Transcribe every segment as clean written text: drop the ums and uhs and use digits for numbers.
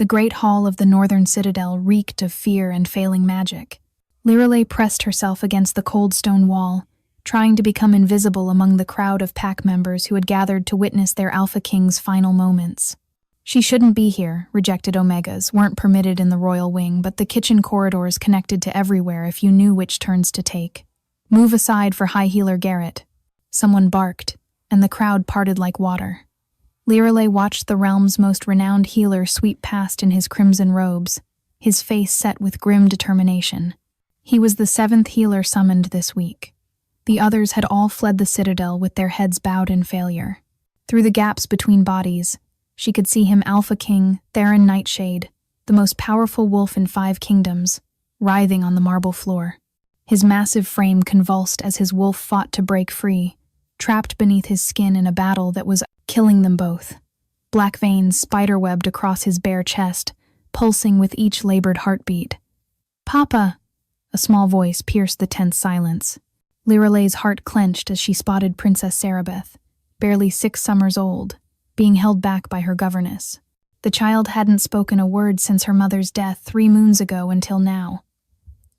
The great hall of the northern citadel reeked of fear and failing magic. Lirelei pressed herself against the cold stone wall, trying to become invisible among the crowd of pack members who had gathered to witness their Alpha King's final moments. She shouldn't be here. Rejected Omegas weren't permitted in the royal wing, but the kitchen corridors connected to everywhere if you knew which turns to take. Move aside for High Healer Garrett. Someone barked, and the crowd parted like water. Lirelei watched the realm's most renowned healer sweep past in his crimson robes, his face set with grim determination. He was the 7th healer summoned this week. The others had all fled the citadel with their heads bowed in failure. Through the gaps between bodies, she could see him Alpha King, Theron Nightshade, the most powerful wolf in 5 kingdoms, writhing on the marble floor. His massive frame convulsed as his wolf fought to break free, trapped beneath his skin in a battle that was killing them both. Black veins spiderwebbed across his bare chest, pulsing with each labored heartbeat. "Papa!" A small voice pierced the tense silence. Lirelei's heart clenched as she spotted Princess Sarabeth, barely 6 summers old, being held back by her governess. The child hadn't spoken a word since her mother's death 3 moons ago until now.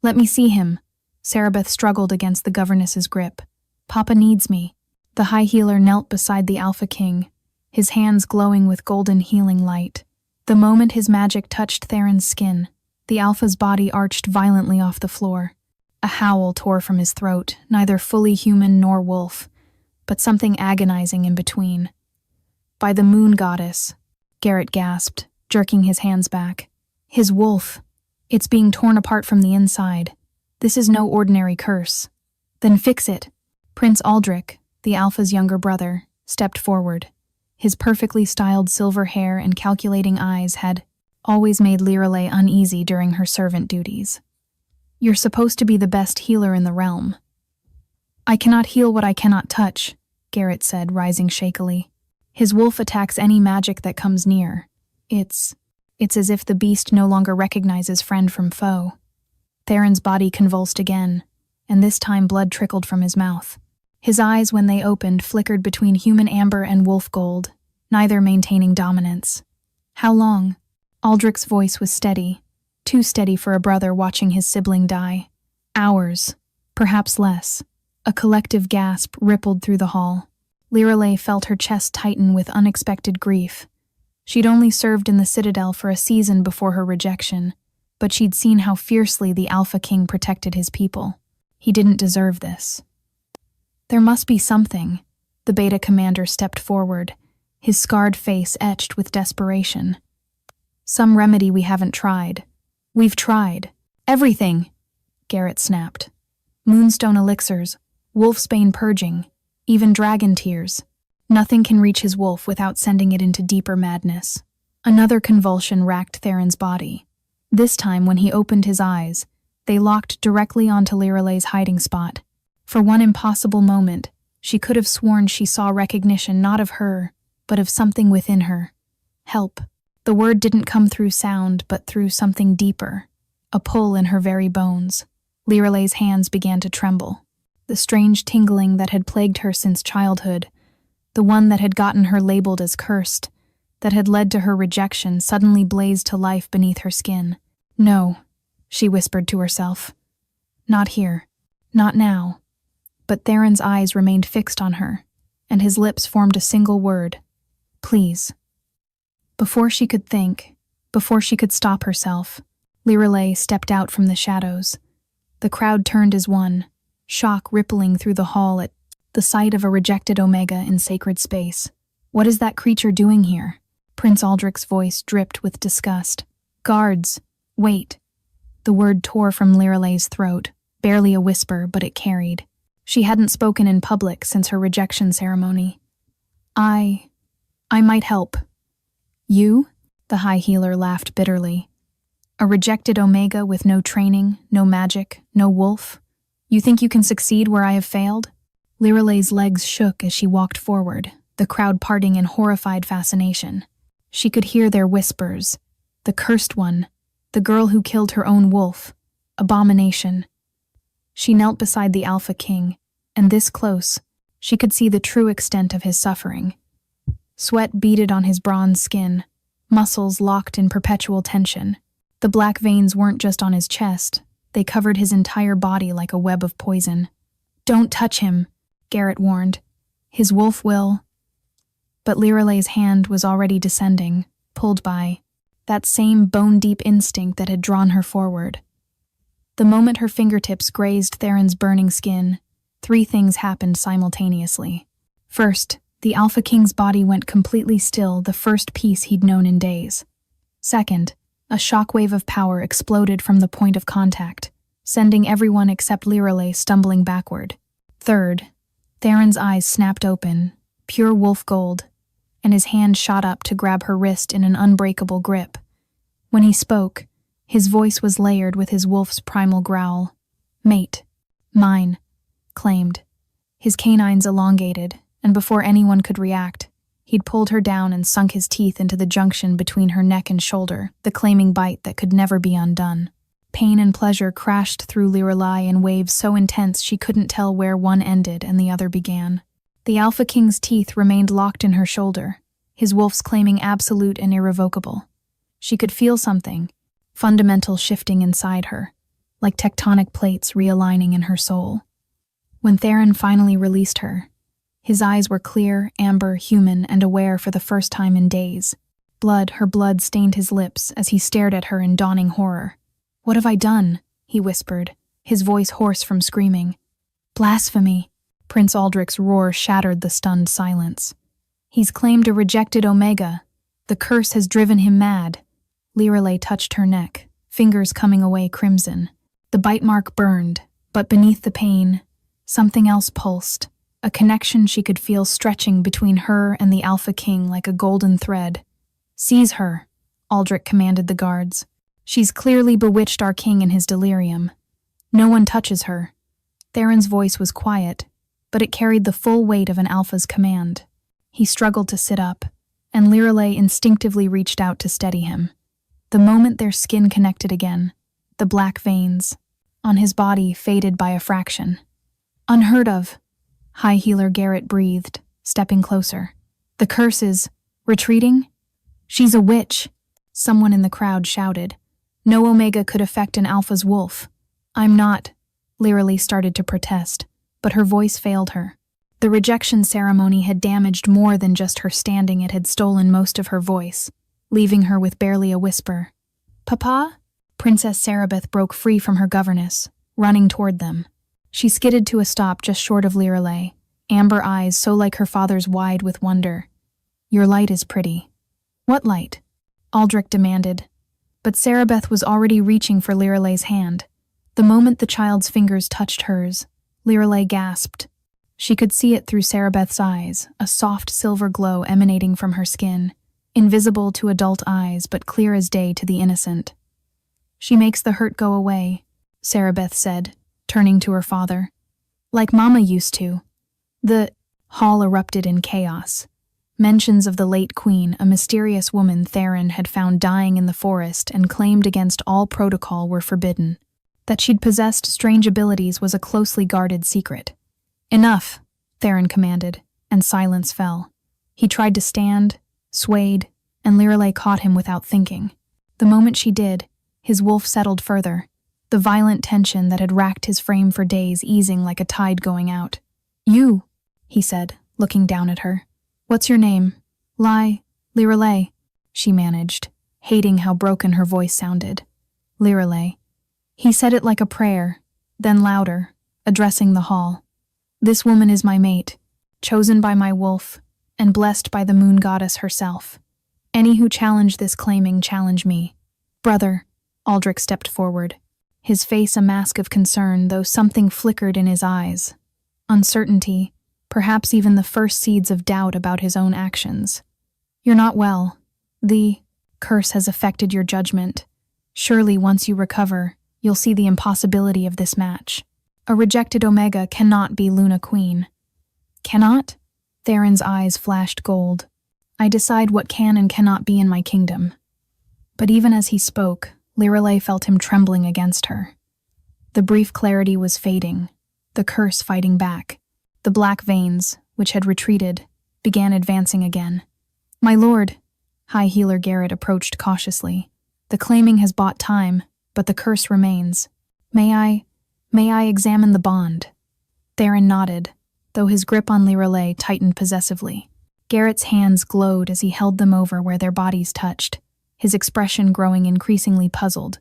"Let me see him." Sarabeth struggled against the governess's grip. "Papa needs me." The High Healer knelt beside the Alpha King, his hands glowing with golden healing light. The moment his magic touched Theron's skin, the Alpha's body arched violently off the floor. A howl tore from his throat, neither fully human nor wolf, but something agonizing in between. "By the moon goddess," Garrett gasped, jerking his hands back. "His wolf. It's being torn apart from the inside. This is no ordinary curse." "Then fix it." Prince Aldrich, the Alpha's younger brother, stepped forward. His perfectly styled silver hair and calculating eyes had always made Lirelei uneasy during her servant duties. "You're supposed to be the best healer in the realm." "I cannot heal what I cannot touch," Garrett said, rising shakily. "His wolf attacks any magic that comes near. It's as if the beast no longer recognizes friend from foe." Theron's body convulsed again, and this time blood trickled from his mouth. His eyes, when they opened, flickered between human amber and wolf gold, neither maintaining dominance. "How long?" Aldrich's voice was steady, too steady for a brother watching his sibling die. "Hours, perhaps less." A collective gasp rippled through the hall. Lirelei felt her chest tighten with unexpected grief. She'd only served in the Citadel for a season before her rejection, but she'd seen how fiercely the Alpha King protected his people. He didn't deserve this. "There must be something." The Beta commander stepped forward, his scarred face etched with desperation. "Some remedy we haven't tried." "We've tried. Everything," Garrett snapped. "Moonstone elixirs, wolfsbane purging, even dragon tears. Nothing can reach his wolf without sending it into deeper madness." Another convulsion racked Theron's body. This time, when he opened his eyes, they locked directly onto Lirelei's hiding spot. For one impossible moment, she could have sworn she saw recognition not of her, but of something within her. Help. The word didn't come through sound, but through something deeper, a pull in her very bones. Lirelei's hands began to tremble. The strange tingling that had plagued her since childhood, the one that had gotten her labeled as cursed, that had led to her rejection, suddenly blazed to life beneath her skin. "No," she whispered to herself. "Not here. Not now." But Theron's eyes remained fixed on her, and his lips formed a single word. "Please." Before she could think, before she could stop herself, Lirelei stepped out from the shadows. The crowd turned as one, shock rippling through the hall at the sight of a rejected Omega in sacred space. "What is that creature doing here?" Prince Aldrich's voice dripped with disgust. "Guards, wait." The word tore from Lirelei's throat, barely a whisper, but it carried. She hadn't spoken in public since her rejection ceremony. I might help." "You?" The High Healer laughed bitterly. "A rejected Omega with no training, no magic, no wolf? You think you can succeed where I have failed?" Lirelei's legs shook as she walked forward, the crowd parting in horrified fascination. She could hear their whispers. The cursed one, the girl who killed her own wolf, abomination. She knelt beside the Alpha King, and this close, she could see the true extent of his suffering. Sweat beaded on his bronze skin, muscles locked in perpetual tension. The black veins weren't just on his chest, they covered his entire body like a web of poison. "Don't touch him," Garrett warned. "His wolf will—" But Liralay's hand was already descending, pulled by that same bone-deep instinct that had drawn her forward. The moment her fingertips grazed Theron's burning skin, three things happened simultaneously. First, the Alpha King's body went completely still, the first peace he'd known in days. Second, a shockwave of power exploded from the point of contact, sending everyone except Liralay stumbling backward. Third, Theron's eyes snapped open, pure wolf gold, and his hand shot up to grab her wrist in an unbreakable grip. When he spoke, his voice was layered with his wolf's primal growl. "Mate. Mine," claimed. His canines elongated, and before anyone could react, he'd pulled her down and sunk his teeth into the junction between her neck and shoulder, the claiming bite that could never be undone. Pain and pleasure crashed through Liralay in waves so intense she couldn't tell where one ended and the other began. The Alpha King's teeth remained locked in her shoulder, his wolf's claiming absolute and irrevocable. She could feel something, fundamental shifting inside her, like tectonic plates realigning in her soul. When Theron finally released her, his eyes were clear, amber, human, and aware for the first time in days. Her blood stained his lips as he stared at her in dawning horror. "What have I done?" he whispered, his voice hoarse from screaming. "Blasphemy!" Prince Aldrich's roar shattered the stunned silence. "He's claimed a rejected Omega. The curse has driven him mad." Liralay touched her neck, fingers coming away crimson. The bite mark burned, but beneath the pain, something else pulsed, a connection she could feel stretching between her and the Alpha King like a golden thread. "Seize her," Aldrich commanded the guards. "She's clearly bewitched our king in his delirium. No one touches her." Theron's voice was quiet, but it carried the full weight of an Alpha's command. He struggled to sit up, and Liralay instinctively reached out to steady him. The moment their skin connected again, the black veins on his body faded by a fraction. "Unheard of," High Healer Garrett breathed, stepping closer. "The curse is retreating?" "She's a witch," someone in the crowd shouted. "No Omega could affect an Alpha's wolf." "I'm not," Liralay started to protest, but her voice failed her. The rejection ceremony had damaged more than just her standing, it had stolen most of her voice, leaving her with barely a whisper. "Papa?" Princess Sarabeth broke free from her governess, running toward them. She skidded to a stop just short of Liralay, amber eyes so like her father's wide with wonder. "Your light is pretty." "What light?" Aldrich demanded. But Sarabeth was already reaching for Liralay's hand. The moment the child's fingers touched hers, Liralay gasped. She could see it through Sarabeth's eyes, a soft silver glow emanating from her skin, invisible to adult eyes but clear as day to the innocent. "She makes the hurt go away," Sarabeth said, turning to her father. "Like Mama used to." The hall erupted in chaos. Mentions of the late queen, a mysterious woman Theron had found dying in the forest and claimed against all protocol, were forbidden. That she'd possessed strange abilities was a closely guarded secret. "Enough," Theron commanded, and silence fell. He tried to stand, swayed, and Liralay caught him without thinking. The moment she did, his wolf settled further, the violent tension that had racked his frame for days easing like a tide going out. "You," he said, looking down at her. "What's your name?" Liralay, she managed, hating how broken her voice sounded. "Liralay." He said it like a prayer, then louder, addressing the hall. "This woman is my mate, chosen by my wolf, and blessed by the moon goddess herself. Any who challenge this claiming challenge me." "Brother," Aldrich stepped forward, his face a mask of concern, though something flickered in his eyes. Uncertainty, perhaps even the first seeds of doubt about his own actions. "You're not well. The curse has affected your judgment. Surely once you recover, you'll see the impossibility of this match. A rejected Omega cannot be Luna Queen." "Cannot?" Theron's eyes flashed gold. "I decide what can and cannot be in my kingdom." But even as he spoke, Liralay felt him trembling against her. The brief clarity was fading, the curse fighting back. The black veins, which had retreated, began advancing again. "My lord," High Healer Garrett approached cautiously. The claiming has bought time, but the curse remains. May I examine the bond? Theron nodded, though his grip on Lirelei tightened possessively. Garrett's hands glowed as he held them over where their bodies touched, his expression growing increasingly puzzled.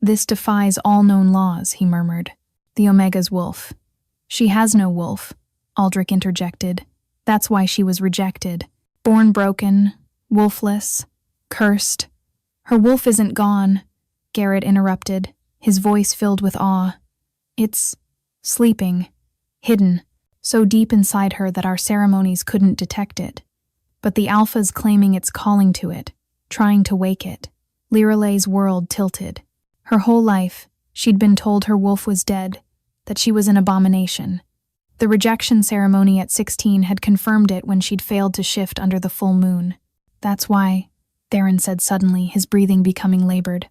This defies all known laws, he murmured. The Omega's wolf. She has no wolf, Aldrich interjected. That's why she was rejected. Born broken, wolfless, cursed. Her wolf isn't gone, Garrett interrupted, his voice filled with awe. It's sleeping, hidden, so deep inside her that our ceremonies couldn't detect it. But the Alpha's claiming it's calling to it, trying to wake it. Lirelei's world tilted. Her whole life, she'd been told her wolf was dead, that she was an abomination. The rejection ceremony at 16 had confirmed it when she'd failed to shift under the full moon. That's why, Theron said suddenly, his breathing becoming labored.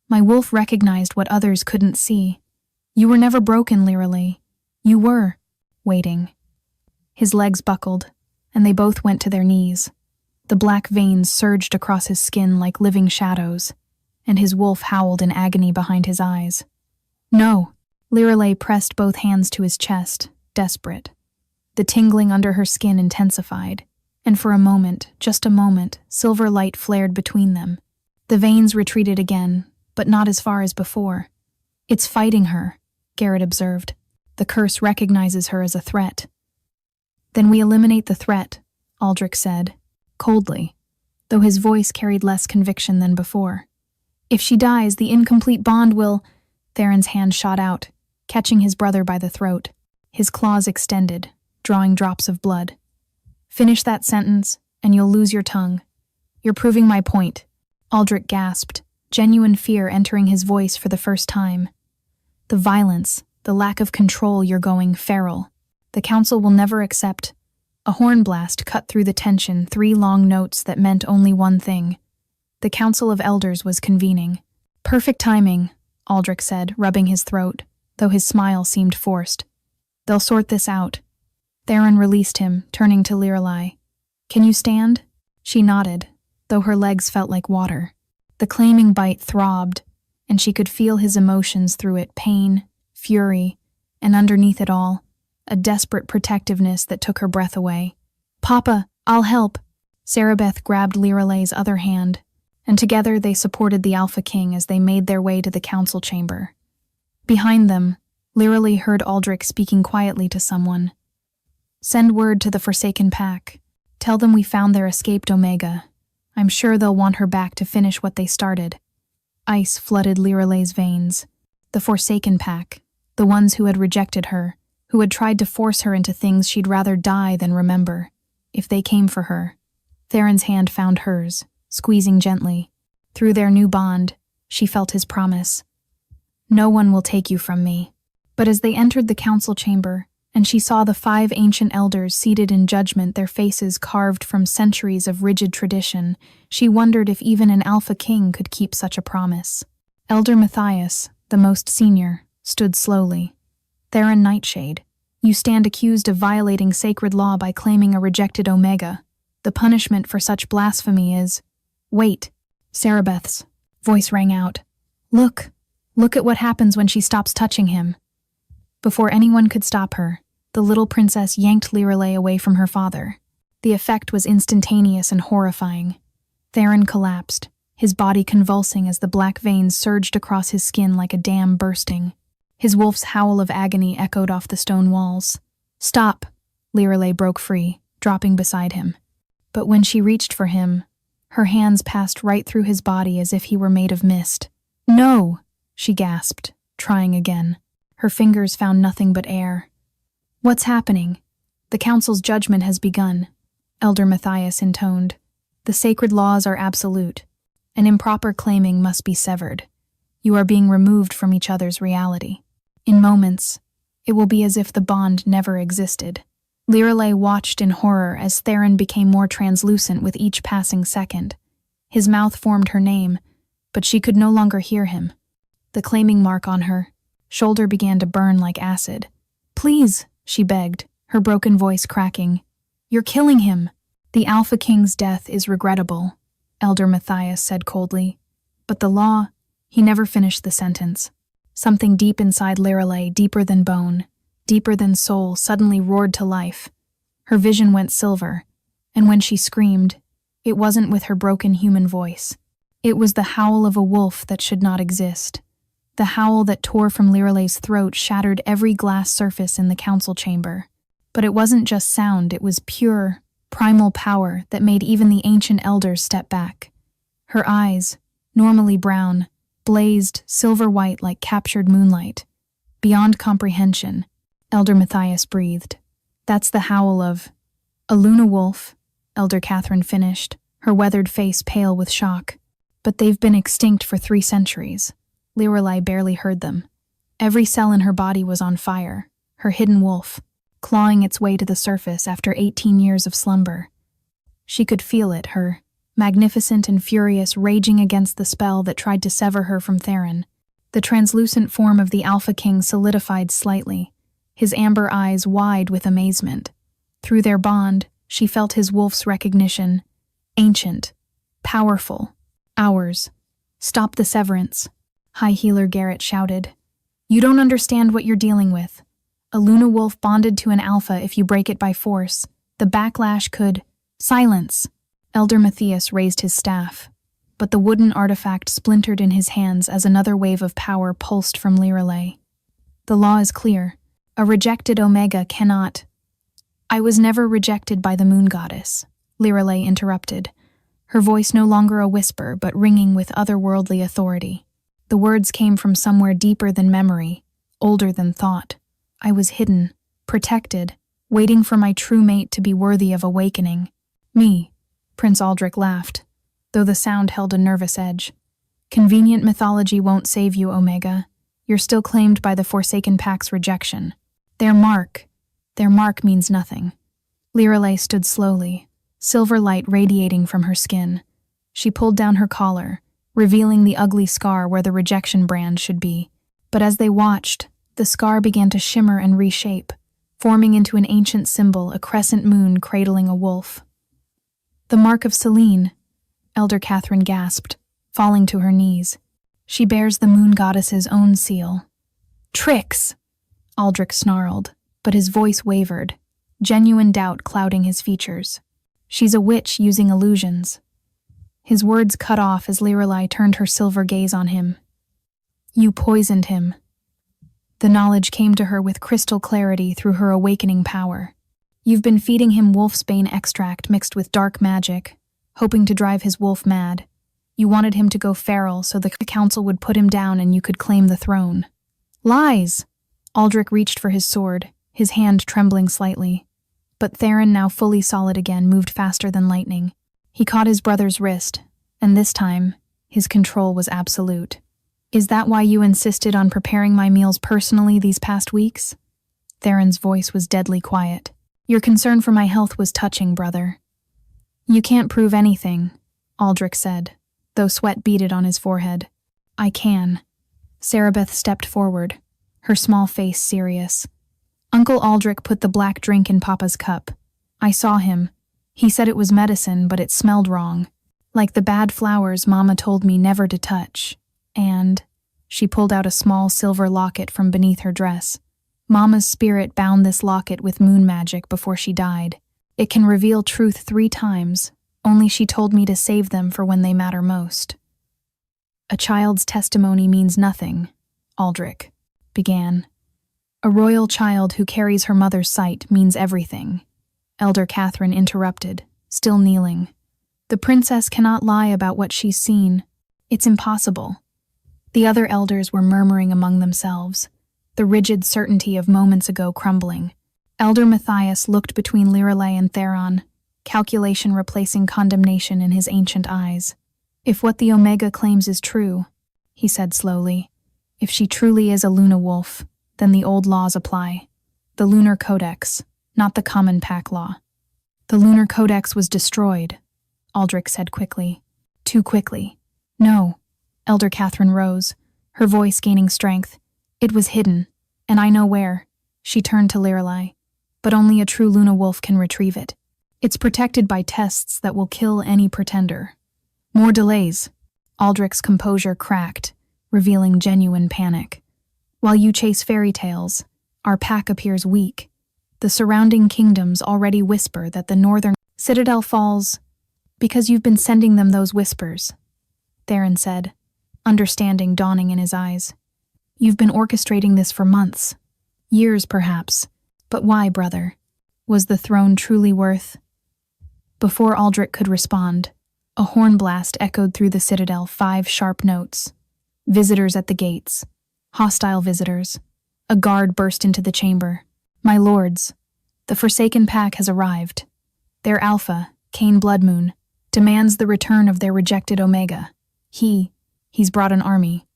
My wolf recognized what others couldn't see. You were never broken, Lirelei. You were waiting. His legs buckled, and they both went to their knees. The black veins surged across his skin like living shadows, and his wolf howled in agony behind his eyes. No, Lirelei pressed both hands to his chest, desperate. The tingling under her skin intensified, and for a moment, just a moment, silver light flared between them. The veins retreated again, but not as far as before. It's fighting her, Garrett observed. The curse recognizes her as a threat. Then we eliminate the threat, Aldrich said, coldly, though his voice carried less conviction than before. If she dies, the incomplete bond will— Theron's hand shot out, catching his brother by the throat. His claws extended, drawing drops of blood. Finish that sentence, and you'll lose your tongue. You're proving my point, Aldrich gasped, genuine fear entering his voice for the first time. The violence, the lack of control, you're going feral. The council will never accept. A horn blast cut through the tension, 3 long notes that meant only one thing. The Council of Elders was convening. Perfect timing, Aldrich said, rubbing his throat, though his smile seemed forced. They'll sort this out. Theron released him, turning to Lirelei. Can you stand? She nodded, though her legs felt like water. The claiming bite throbbed, and she could feel his emotions through it, pain, fury, and underneath it all, a desperate protectiveness that took her breath away. Papa, I'll help. Sarabeth grabbed Lirelei's other hand, and together they supported the Alpha King as they made their way to the council chamber. Behind them, Lirelei heard Aldrich speaking quietly to someone. Send word to the Forsaken Pack. Tell them we found their escaped Omega. I'm sure they'll want her back to finish what they started. Ice flooded Lirelei's veins. The Forsaken Pack, the ones who had rejected her, who had tried to force her into things she'd rather die than remember. If they came for her. Theron's hand found hers, squeezing gently. Through their new bond, she felt his promise. No one will take you from me. But as they entered the council chamber, and she saw the 5 ancient elders seated in judgment, their faces carved from centuries of rigid tradition, she wondered if even an Alpha King could keep such a promise. Elder Matthias, the most senior, stood slowly. Theron Nightshade, you stand accused of violating sacred law by claiming a rejected Omega. The punishment for such blasphemy is— Wait, Sarabeth's voice rang out. Look at what happens when she stops touching him. Before anyone could stop her, the little princess yanked Lirelei away from her father. The effect was instantaneous and horrifying. Theron collapsed, his body convulsing as the black veins surged across his skin like a dam bursting. His wolf's howl of agony echoed off the stone walls. Stop! Lirelei broke free, dropping beside him. But when she reached for him, her hands passed right through his body as if he were made of mist. No! She gasped, trying again. Her fingers found nothing but air. What's happening? The council's judgment has begun, Elder Matthias intoned. The sacred laws are absolute. An improper claiming must be severed. You are being removed from each other's reality. In moments, it will be as if the bond never existed. Lirelei watched in horror as Theron became more translucent with each passing second. His mouth formed her name, but she could no longer hear him. The claiming mark on her shoulder began to burn like acid. Please, she begged, her broken voice cracking. You're killing him. The Alpha King's death is regrettable, Elder Matthias said coldly. But the law, he never finished the sentence. Something deep inside Lirelei, deeper than bone, deeper than soul, suddenly roared to life. Her vision went silver, and when she screamed, it wasn't with her broken human voice. It was the howl of a wolf that should not exist. The howl that tore from Lirelei's throat shattered every glass surface in the council chamber. But it wasn't just sound, it was pure, primal power that made even the ancient elders step back. Her eyes, normally brown, blazed silver-white like captured moonlight. Beyond comprehension, Elder Matthias breathed. That's the howl of a Luna wolf, Elder Catherine finished, her weathered face pale with shock. But they've been extinct for 3 centuries. Lirelei barely heard them. Every cell in her body was on fire, her hidden wolf, clawing its way to the surface after 18 years of slumber. She could feel it, her magnificent and furious, raging against the spell that tried to sever her from Theron. The translucent form of the Alpha King solidified slightly, his amber eyes wide with amazement. Through their bond, she felt his wolf's recognition. Ancient. Powerful. Ours. Stop the severance, High Healer Garrett shouted. You don't understand what you're dealing with. A Luna wolf bonded to an alpha. If you break it by force, the backlash could— Silence! Elder Matthias raised his staff, but the wooden artifact splintered in his hands as another wave of power pulsed from Lirelei. The law is clear. A rejected Omega cannot— I was never rejected by the moon goddess, Lirelei interrupted, her voice no longer a whisper but ringing with otherworldly authority. The words came from somewhere deeper than memory, older than thought. I was hidden, protected, waiting for my true mate to be worthy of awakening. Me, Prince Aldrich laughed, though the sound held a nervous edge. Convenient mythology won't save you, Omega. You're still claimed by the Forsaken Pack's rejection. Their mark means nothing. Lirelei stood slowly, silver light radiating from her skin. She pulled down her collar, revealing the ugly scar where the rejection brand should be. But as they watched, the scar began to shimmer and reshape, forming into an ancient symbol, a crescent moon cradling a wolf. The mark of Selene, Elder Catherine gasped, falling to her knees. She bears the moon goddess's own seal. Tricks! Aldrich snarled, but his voice wavered, genuine doubt clouding his features. She's a witch using illusions. His words cut off as Lirelei turned her silver gaze on him. You poisoned him. The knowledge came to her with crystal clarity through her awakening power. You've been feeding him wolfsbane extract mixed with dark magic, hoping to drive his wolf mad. You wanted him to go feral so the council would put him down and you could claim the throne. Lies! Aldrich reached for his sword, his hand trembling slightly. But Theron, now fully solid again, moved faster than lightning. He caught his brother's wrist, and this time, his control was absolute. Is that why you insisted on preparing my meals personally these past weeks? Theron's voice was deadly quiet. Your concern for my health was touching, brother. You can't prove anything, Aldrich said, though sweat beaded on his forehead. I can. Sarabeth stepped forward, her small face serious. Uncle Aldrich put the black drink in Papa's cup. I saw him. He said it was medicine, but it smelled wrong. Like the bad flowers Mama told me never to touch. And she pulled out a small silver locket from beneath her dress. Mama's spirit bound this locket with moon magic before she died. It can reveal truth 3 times, only she told me to save them for when they matter most. A child's testimony means nothing, Aldrich began. A royal child who carries her mother's sight means everything. Elder Catherine interrupted, still kneeling. The princess cannot lie about what she's seen. It's impossible. The other elders were murmuring among themselves, the rigid certainty of moments ago crumbling. Elder Matthias looked between Lirelei and Theron, calculation replacing condemnation in his ancient eyes. If what the Omega claims is true, he said slowly, if she truly is a Luna wolf, then the old laws apply. The Lunar Codex, not the common pack law. The Lunar Codex was destroyed, Aldrich said quickly. Too quickly. No. Elder Catherine rose, her voice gaining strength. It was hidden, and I know where. She turned to Lirelei. But only a true Luna wolf can retrieve it. It's protected by tests that will kill any pretender. More delays. Aldrich's composure cracked, revealing genuine panic. While you chase fairy tales, our pack appears weak. The surrounding kingdoms already whisper that the northern citadel falls because you've been sending them those whispers, Theron said, understanding dawning in his eyes. You've been orchestrating this for months. Years, perhaps. But why, brother? Was the throne truly worth? Before Aldrich could respond, a horn blast echoed through the citadel, 5 sharp notes. Visitors at the gates. Hostile visitors. A guard burst into the chamber. My lords, the Forsaken Pack has arrived. Their alpha, Cain Bloodmoon, demands the return of their rejected Omega. He's brought an army.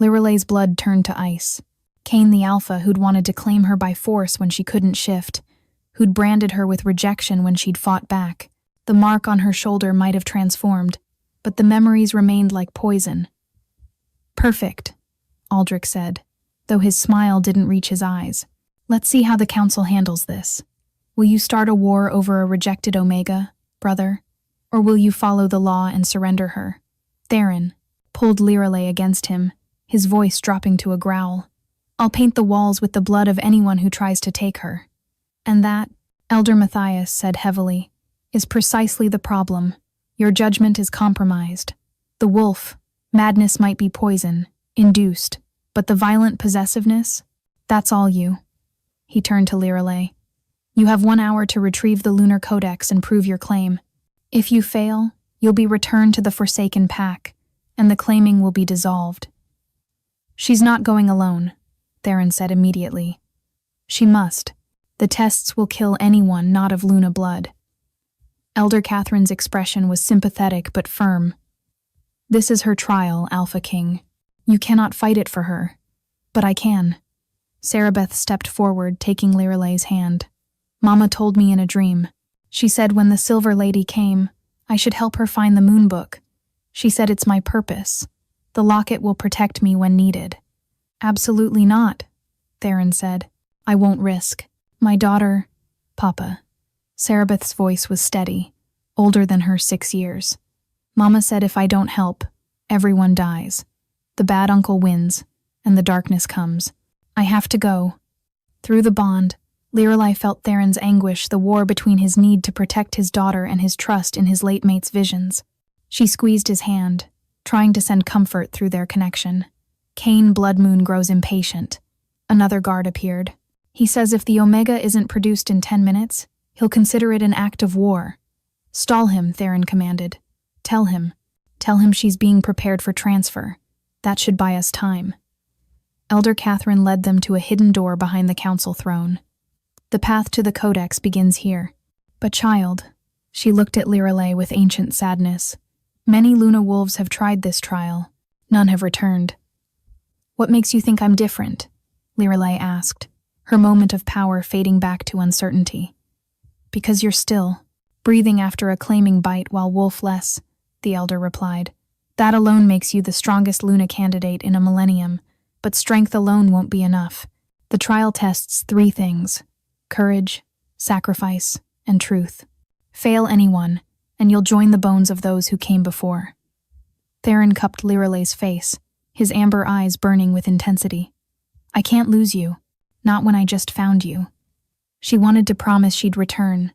Liralay's blood turned to ice. Cain the Alpha, who'd wanted to claim her by force when she couldn't shift, who'd branded her with rejection when she'd fought back. The mark on her shoulder might have transformed, but the memories remained like poison. Perfect, Aldrich said, though his smile didn't reach his eyes. Let's see how the council handles this. Will you start a war over a rejected Omega, brother? Or will you follow the law and surrender her? Theron pulled Liralay against him, his voice dropping to a growl. I'll paint the walls with the blood of anyone who tries to take her. And that, Elder Matthias said heavily, is precisely the problem. Your judgment is compromised. The wolf, madness might be poison, induced, but the violent possessiveness, that's all you. He turned to Liralay. You have 1 hour to retrieve the Lunar Codex and prove your claim. If you fail, you'll be returned to the Forsaken Pack, and the claiming will be dissolved. She's not going alone, Theron said immediately. She must. The tests will kill anyone not of Luna blood. Elder Catherine's expression was sympathetic but firm. This is her trial, Alpha King. You cannot fight it for her. But I can. Sarabeth stepped forward, taking Liralay's hand. Mama told me in a dream. She said when the Silver Lady came, I should help her find the Moon Book. She said it's my purpose. The locket will protect me when needed. Absolutely not, Theron said. I won't risk. My daughter, Papa. Sarabeth's voice was steady, older than her 6 years. Mama said if I don't help, everyone dies. The bad uncle wins, and the darkness comes. I have to go. Through the bond, Liralay felt Theron's anguish, the war between his need to protect his daughter and his trust in his late mate's visions. She squeezed his hand, trying to send comfort through their connection. Cain Bloodmoon grows impatient. Another guard appeared. He says if the Omega isn't produced in 10 minutes, he'll consider it an act of war. Stall him, Theron commanded. Tell him she's being prepared for transfer. That should buy us time. Elder Catherine led them to a hidden door behind the council throne. The path to the Codex begins here. But child, she looked at Liralay with ancient sadness. Many Luna wolves have tried this trial. None have returned. What makes you think I'm different? Liralay asked, her moment of power fading back to uncertainty. Because you're still, breathing after a claiming bite while wolf-less, the elder replied. That alone makes you the strongest Luna candidate in a millennium, but strength alone won't be enough. The trial tests 3 things: courage, sacrifice, and truth. Fail anyone, and you'll join the bones of those who came before. Theron cupped Liralay's face, his amber eyes burning with intensity. I can't lose you, not when I just found you. She wanted to promise she'd return,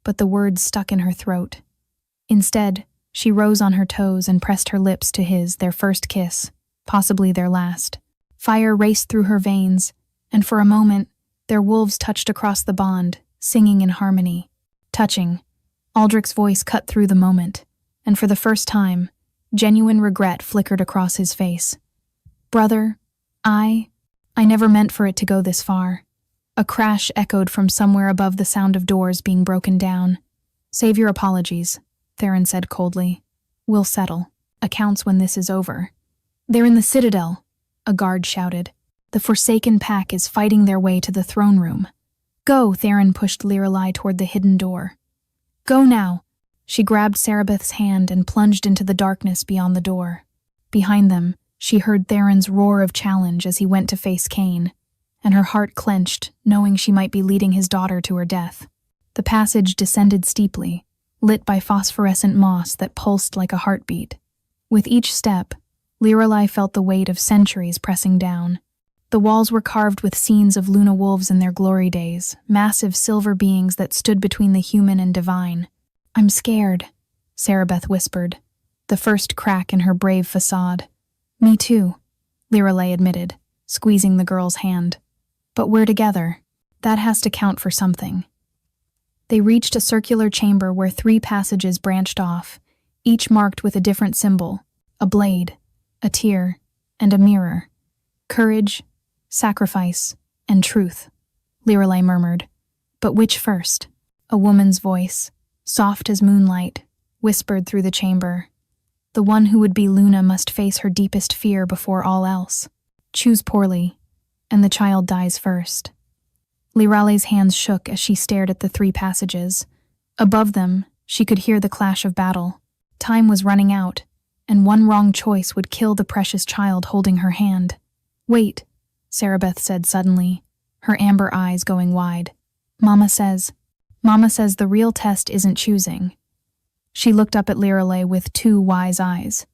but the words stuck in her throat. Instead, she rose on her toes and pressed her lips to his, their first kiss, possibly their last. Fire raced through her veins, and for a moment, their wolves touched across the bond, singing in harmony. Touching, Aldrich's voice cut through the moment, and for the first time, genuine regret flickered across his face. Brother, I never meant for it to go this far. A crash echoed from somewhere above the sound of doors being broken down. Save your apologies, Theron said coldly. We'll settle accounts when this is over. They're in the Citadel, a guard shouted. The Forsaken Pack is fighting their way to the throne room. Go, Theron pushed Liralay toward the hidden door. Go now. She grabbed Sarabeth's hand and plunged into the darkness beyond the door. Behind them, she heard Theron's roar of challenge as he went to face Cain, and her heart clenched, knowing she might be leading his daughter to her death. The passage descended steeply, lit by phosphorescent moss that pulsed like a heartbeat. With each step, Lirelai felt the weight of centuries pressing down. The walls were carved with scenes of Luna wolves in their glory days, massive silver beings that stood between the human and divine. "I'm scared," Sarabeth whispered, the first crack in her brave facade. "Me too," Lirelai admitted, squeezing the girl's hand. "But we're together. That has to count for something." They reached a circular chamber where 3 passages branched off, each marked with a different symbol: a blade, a tear, and a mirror. "Courage, sacrifice, and truth," Lirelai murmured. "But which first?" A woman's voice, soft as moonlight, whispered through the chamber. "The one who would be Luna must face her deepest fear before all else. Choose poorly, and the child dies first." Lirelai's hands shook as she stared at the 3 passages. Above them, she could hear the clash of battle. Time was running out, and one wrong choice would kill the precious child holding her hand. "Wait," Sarabeth said suddenly, her amber eyes going wide. Mama says the real test isn't choosing." She looked up at Lirelai with 2 wise eyes.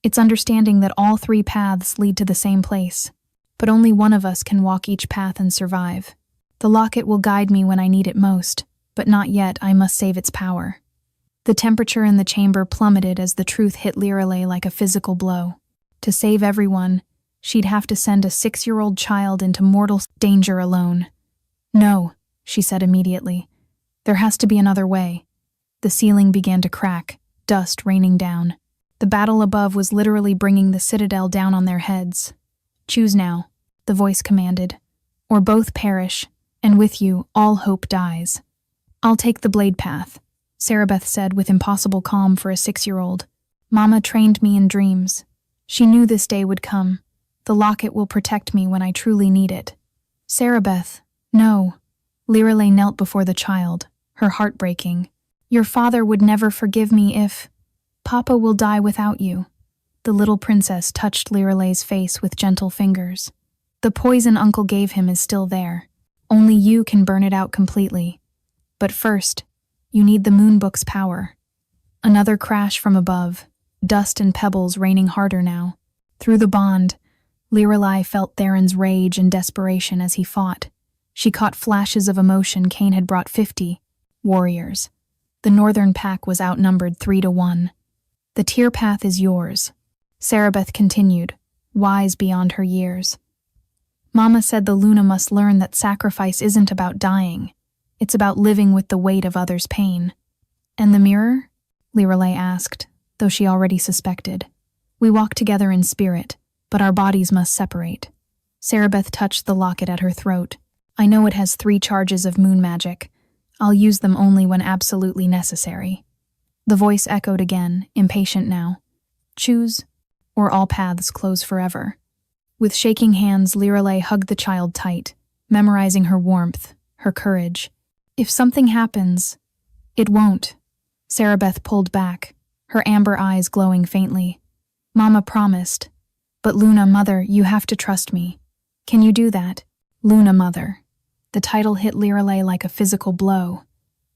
"It's understanding that all 3 paths lead to the same place, but only one of us can walk each path and survive. The locket will guide me when I need it most, but not yet. I must save its power." The temperature in the chamber plummeted as the truth hit Lirelai like a physical blow. To save everyone, she'd have to send a 6-year-old child into mortal danger alone. "No," she said immediately. "There has to be another way." The ceiling began to crack, dust raining down. The battle above was literally bringing the citadel down on their heads. "Choose now," the voice commanded, "or both perish, and with you, all hope dies." "I'll take the blade path," Sarabeth said with impossible calm for a 6-year-old. "Mama trained me in dreams. She knew this day would come. The locket will protect me when I truly need it." "Sarabeth, no." Lirelai knelt before the child, her heart breaking. "Your father would never forgive me if... Papa will die without you." The little princess touched Lirelai's face with gentle fingers. "The poison Uncle gave him is still there. Only you can burn it out completely. But first, you need the moonbook's power." Another crash from above, dust and pebbles raining harder now. Through the bond, Lirelai felt Theron's rage and desperation as he fought. She caught flashes of emotion. Cain had brought 50 warriors. The northern pack was outnumbered 3-1. "The tear path is yours," Sarabeth continued, wise beyond her years. "Mama said the Luna must learn that sacrifice isn't about dying. It's about living with the weight of others' pain." "And the mirror?" Lirelai asked, though she already suspected. "We walk together in spirit, but our bodies must separate." Sarabeth touched the locket at her throat. "I know it has 3 charges of moon magic. I'll use them only when absolutely necessary." The voice echoed again, impatient now. "Choose, or all paths close forever." With shaking hands, Lirelai hugged the child tight, memorizing her warmth, her courage. "If something happens..." "It won't." Sarabeth pulled back, her amber eyes glowing faintly. "Mama promised. But Luna, Mother, you have to trust me. Can you do that?" Luna, Mother. The title hit Lirelai like a physical blow.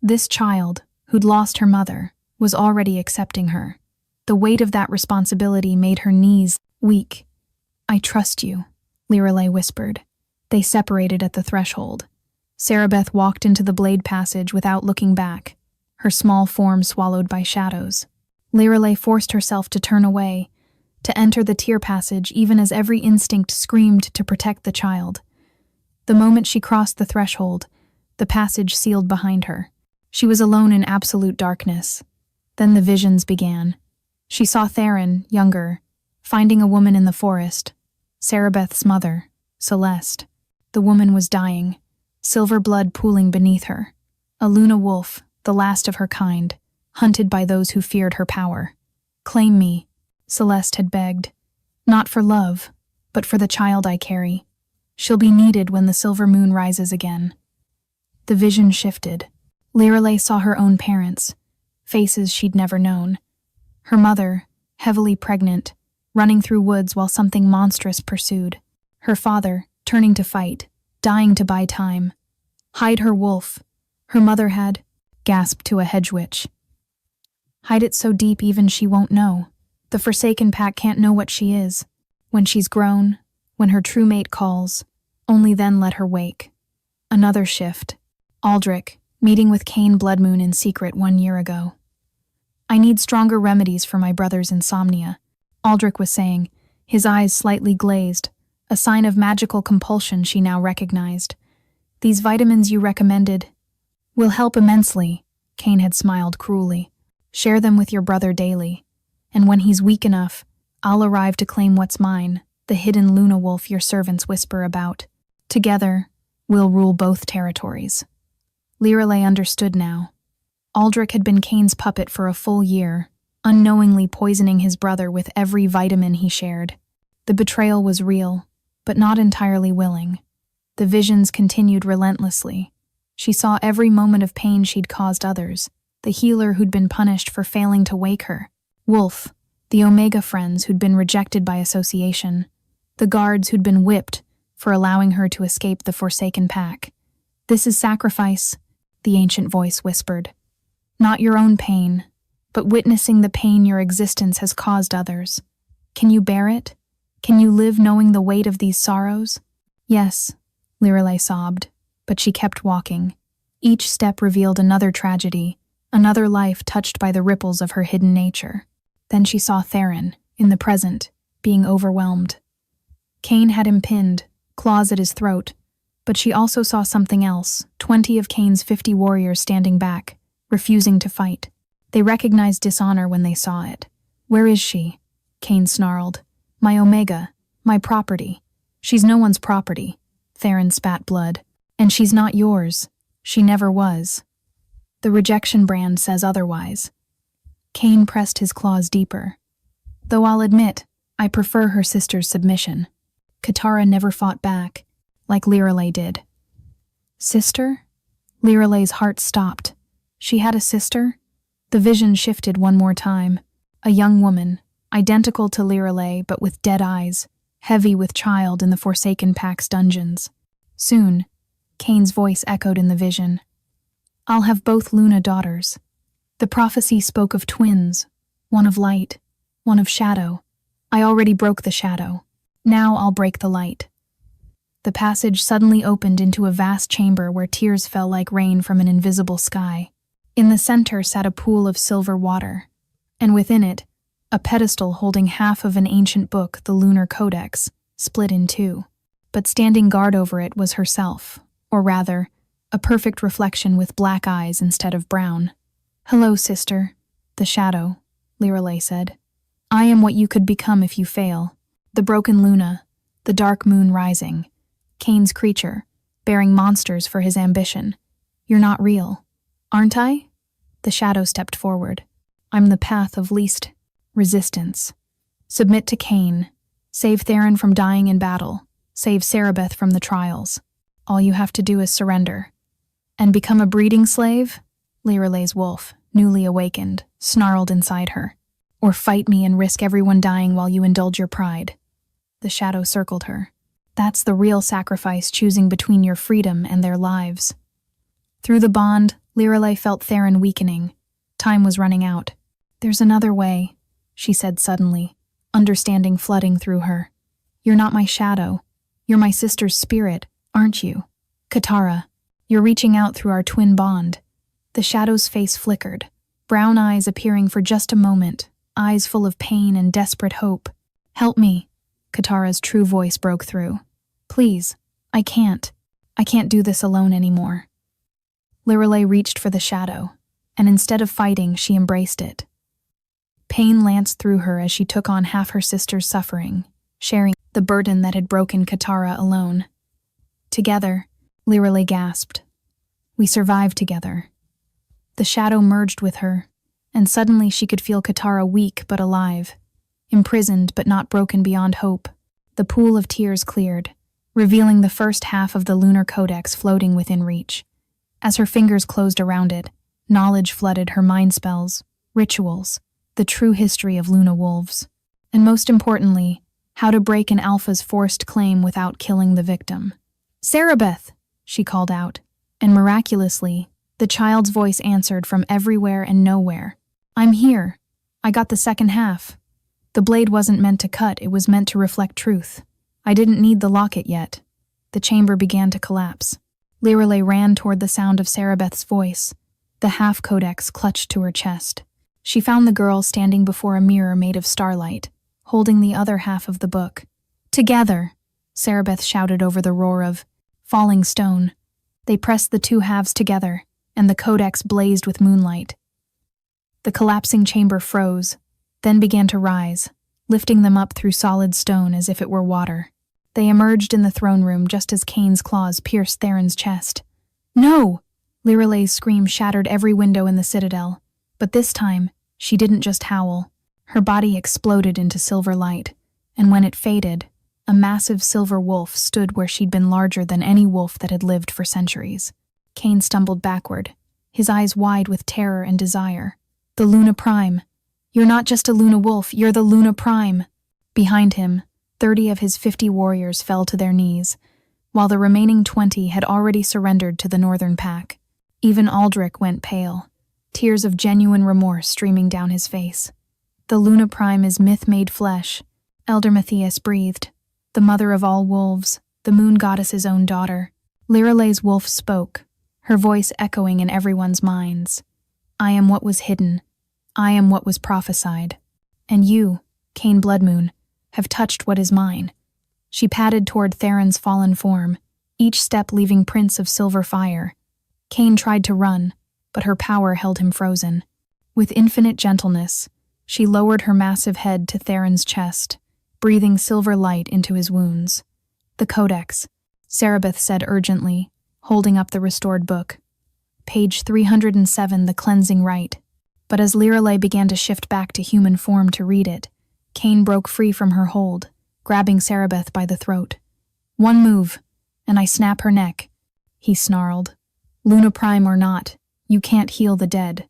This child, who'd lost her mother, was already accepting her. The weight of that responsibility made her knees weak. "I trust you," Lirelai whispered. They separated at the threshold. Sarabeth walked into the blade passage without looking back, her small form swallowed by shadows. Lirelai forced herself to turn away, to enter the tear passage even as every instinct screamed to protect the child. The moment she crossed the threshold, the passage sealed behind her. She was alone in absolute darkness. Then the visions began. She saw Theron, younger, finding a woman in the forest, Sarabeth's mother, Celeste. The woman was dying, silver blood pooling beneath her. A Luna wolf, the last of her kind, hunted by those who feared her power. "Claim me," Celeste had begged. "Not for love, but for the child I carry. She'll be needed when the silver moon rises again." The vision shifted. Lirelai saw her own parents, faces she'd never known. Her mother, heavily pregnant, running through woods while something monstrous pursued. Her father, turning to fight, dying to buy time. "Hide her, wolf." Her mother had gasped to a hedge witch. Hide it so deep even she won't know. The Forsaken Pack can't know what she is. When she's grown, when her true mate calls, only then let her wake. Another shift. Aldrich, meeting with Cain Bloodmoon in secret 1 year ago. I need stronger remedies for my brother's insomnia, Aldrich was saying, his eyes slightly glazed, a sign of magical compulsion she now recognized. These vitamins you recommended will help immensely, Cain had smiled cruelly. Share them with your brother daily, and when he's weak enough, I'll arrive to claim what's mine, the hidden Luna Wolf your servants whisper about. Together, we'll rule both territories. Lirelei understood now. Aldrich had been Cain's puppet for a full year, unknowingly poisoning his brother with every vitamin he shared. The betrayal was real, but not entirely willing. The visions continued relentlessly. She saw every moment of pain she'd caused others, the healer who'd been punished for failing to wake her, Wolf, the Omega friends who'd been rejected by association, the guards who'd been whipped for allowing her to escape the Forsaken Pack. This is sacrifice, the ancient voice whispered. Not your own pain, but witnessing the pain your existence has caused others. Can you bear it? Can you live knowing the weight of these sorrows? Yes, Lirelei sobbed, but she kept walking. Each step revealed another tragedy, another life touched by the ripples of her hidden nature. Then she saw Theron, in the present, being overwhelmed. Cain had him pinned, claws at his throat, but she also saw something else, 20 of Cain's 50 warriors standing back, refusing to fight. They recognized dishonor when they saw it. Where is she? Cain snarled. My Omega, my property. She's no one's property. Theron spat blood. And she's not yours. She never was. The rejection brand says otherwise. Cain pressed his claws deeper. Though I'll admit, I prefer her sister's submission. Katara never fought back, like Lirelei did. Sister? Lirelei's heart stopped. She had a sister? The vision shifted one more time. A young woman, identical to Lirelei but with dead eyes, heavy with child in the Forsaken Pack's dungeons. Soon, Cain's voice echoed in the vision. I'll have both Luna daughters. The prophecy spoke of twins, one of light, one of shadow. I already broke the shadow. Now I'll break the light. The passage suddenly opened into a vast chamber where tears fell like rain from an invisible sky. In the center sat a pool of silver water, and within it, a pedestal holding half of an ancient book, the Lunar Codex, split in two. But standing guard over it was herself, or rather, a perfect reflection with black eyes instead of brown. Hello, sister, the shadow, Lirelei said. I am what you could become if you fail. The broken Luna, the dark moon rising, Cain's creature, bearing monsters for his ambition. You're not real. Aren't I? The shadow stepped forward. I'm the path of least resistance. Submit to Cain. Save Theron from dying in battle. Save Sarabeth from the trials. All you have to do is surrender. And become a breeding slave? Lirelei's wolf, newly awakened, snarled inside her. Or fight me and risk everyone dying while you indulge your pride. The shadow circled her. That's the real sacrifice, choosing between your freedom and their lives. Through the bond, Lirelei felt Theron weakening. Time was running out. There's another way, she said suddenly, understanding flooding through her. You're not my shadow. You're my sister's spirit, aren't you? Katara, you're reaching out through our twin bond. The shadow's face flickered, brown eyes appearing for just a moment, eyes full of pain and desperate hope. Help me, Katara's true voice broke through. Please, I can't do this alone anymore. Lirelei reached for the shadow, and instead of fighting, she embraced it. Pain lanced through her as she took on half her sister's suffering, sharing the burden that had broken Katara alone. Together, Lirelei gasped. We survived together. The shadow merged with her, and suddenly she could feel Katara weak but alive, imprisoned but not broken beyond hope. The pool of tears cleared, revealing the first half of the Lunar Codex floating within reach. As her fingers closed around it, knowledge flooded her mind spells, rituals, the true history of Luna wolves, and most importantly, how to break an alpha's forced claim without killing the victim. Sarabeth, she called out, and miraculously, the child's voice answered from everywhere and nowhere. I'm here. I got the second half. The blade wasn't meant to cut, it was meant to reflect truth. I didn't need the locket yet. The chamber began to collapse. Lirelei ran toward the sound of Sarabeth's voice, the half-codex clutched to her chest. She found the girl standing before a mirror made of starlight, holding the other half of the book. Together, Sarabeth shouted over the roar of falling stone. They pressed the two halves together, and the codex blazed with moonlight. The collapsing chamber froze, then began to rise, lifting them up through solid stone as if it were water. They emerged in the throne room just as Cain's claws pierced Theron's chest. No! Lirelei's scream shattered every window in the citadel, but this time, she didn't just howl. Her body exploded into silver light, and when it faded, a massive silver wolf stood where she'd been larger than any wolf that had lived for centuries. Cain stumbled backward, his eyes wide with terror and desire. The Luna Prime. You're not just a Luna wolf, you're the Luna Prime. Behind him, 30 of his 50 warriors fell to their knees, while the remaining 20 had already surrendered to the northern pack. Even Aldrich went pale, tears of genuine remorse streaming down his face. The Luna Prime is myth-made flesh, Elder Matthias breathed. The mother of all wolves, the moon goddess's own daughter. Lirelei's wolf spoke, her voice echoing in everyone's minds. I am what was hidden. I am what was prophesied. And you, Cain Bloodmoon, have touched what is mine. She padded toward Theron's fallen form, each step leaving prints of silver fire. Cain tried to run, but her power held him frozen. With infinite gentleness, she lowered her massive head to Theron's chest, breathing silver light into his wounds. The Codex, Sarabeth said urgently, holding up the restored book. Page 307, the cleansing rite. But as Lirelei began to shift back to human form to read it, Cain broke free from her hold, grabbing Sarabeth by the throat. One move, and I snap her neck, he snarled. Luna Prime or not, you can't heal the dead.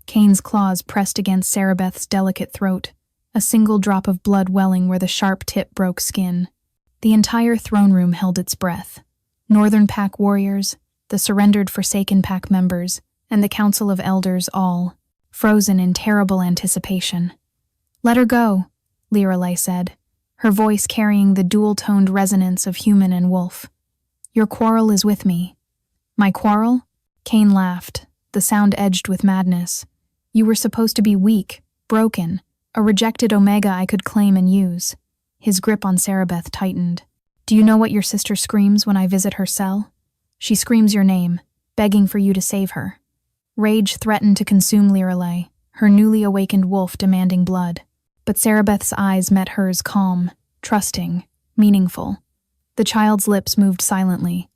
Cain's claws pressed against Sarabeth's delicate throat, a single drop of blood welling where the sharp tip broke skin. The entire throne room held its breath. Northern Pack warriors, the surrendered Forsaken Pack members, and the Council of Elders all, frozen in terrible anticipation. Let her go, Lirelei said, her voice carrying the dual-toned resonance of human and wolf. Your quarrel is with me. My quarrel? Cain laughed, the sound edged with madness. You were supposed to be weak, broken, a rejected Omega I could claim and use. His grip on Sarabeth tightened. Do you know what your sister screams when I visit her cell? She screams your name, begging for you to save her. Rage threatened to consume Lirelei, her newly awakened wolf demanding blood. But Sarabeth's eyes met hers calm, trusting, meaningful. The child's lips moved silently.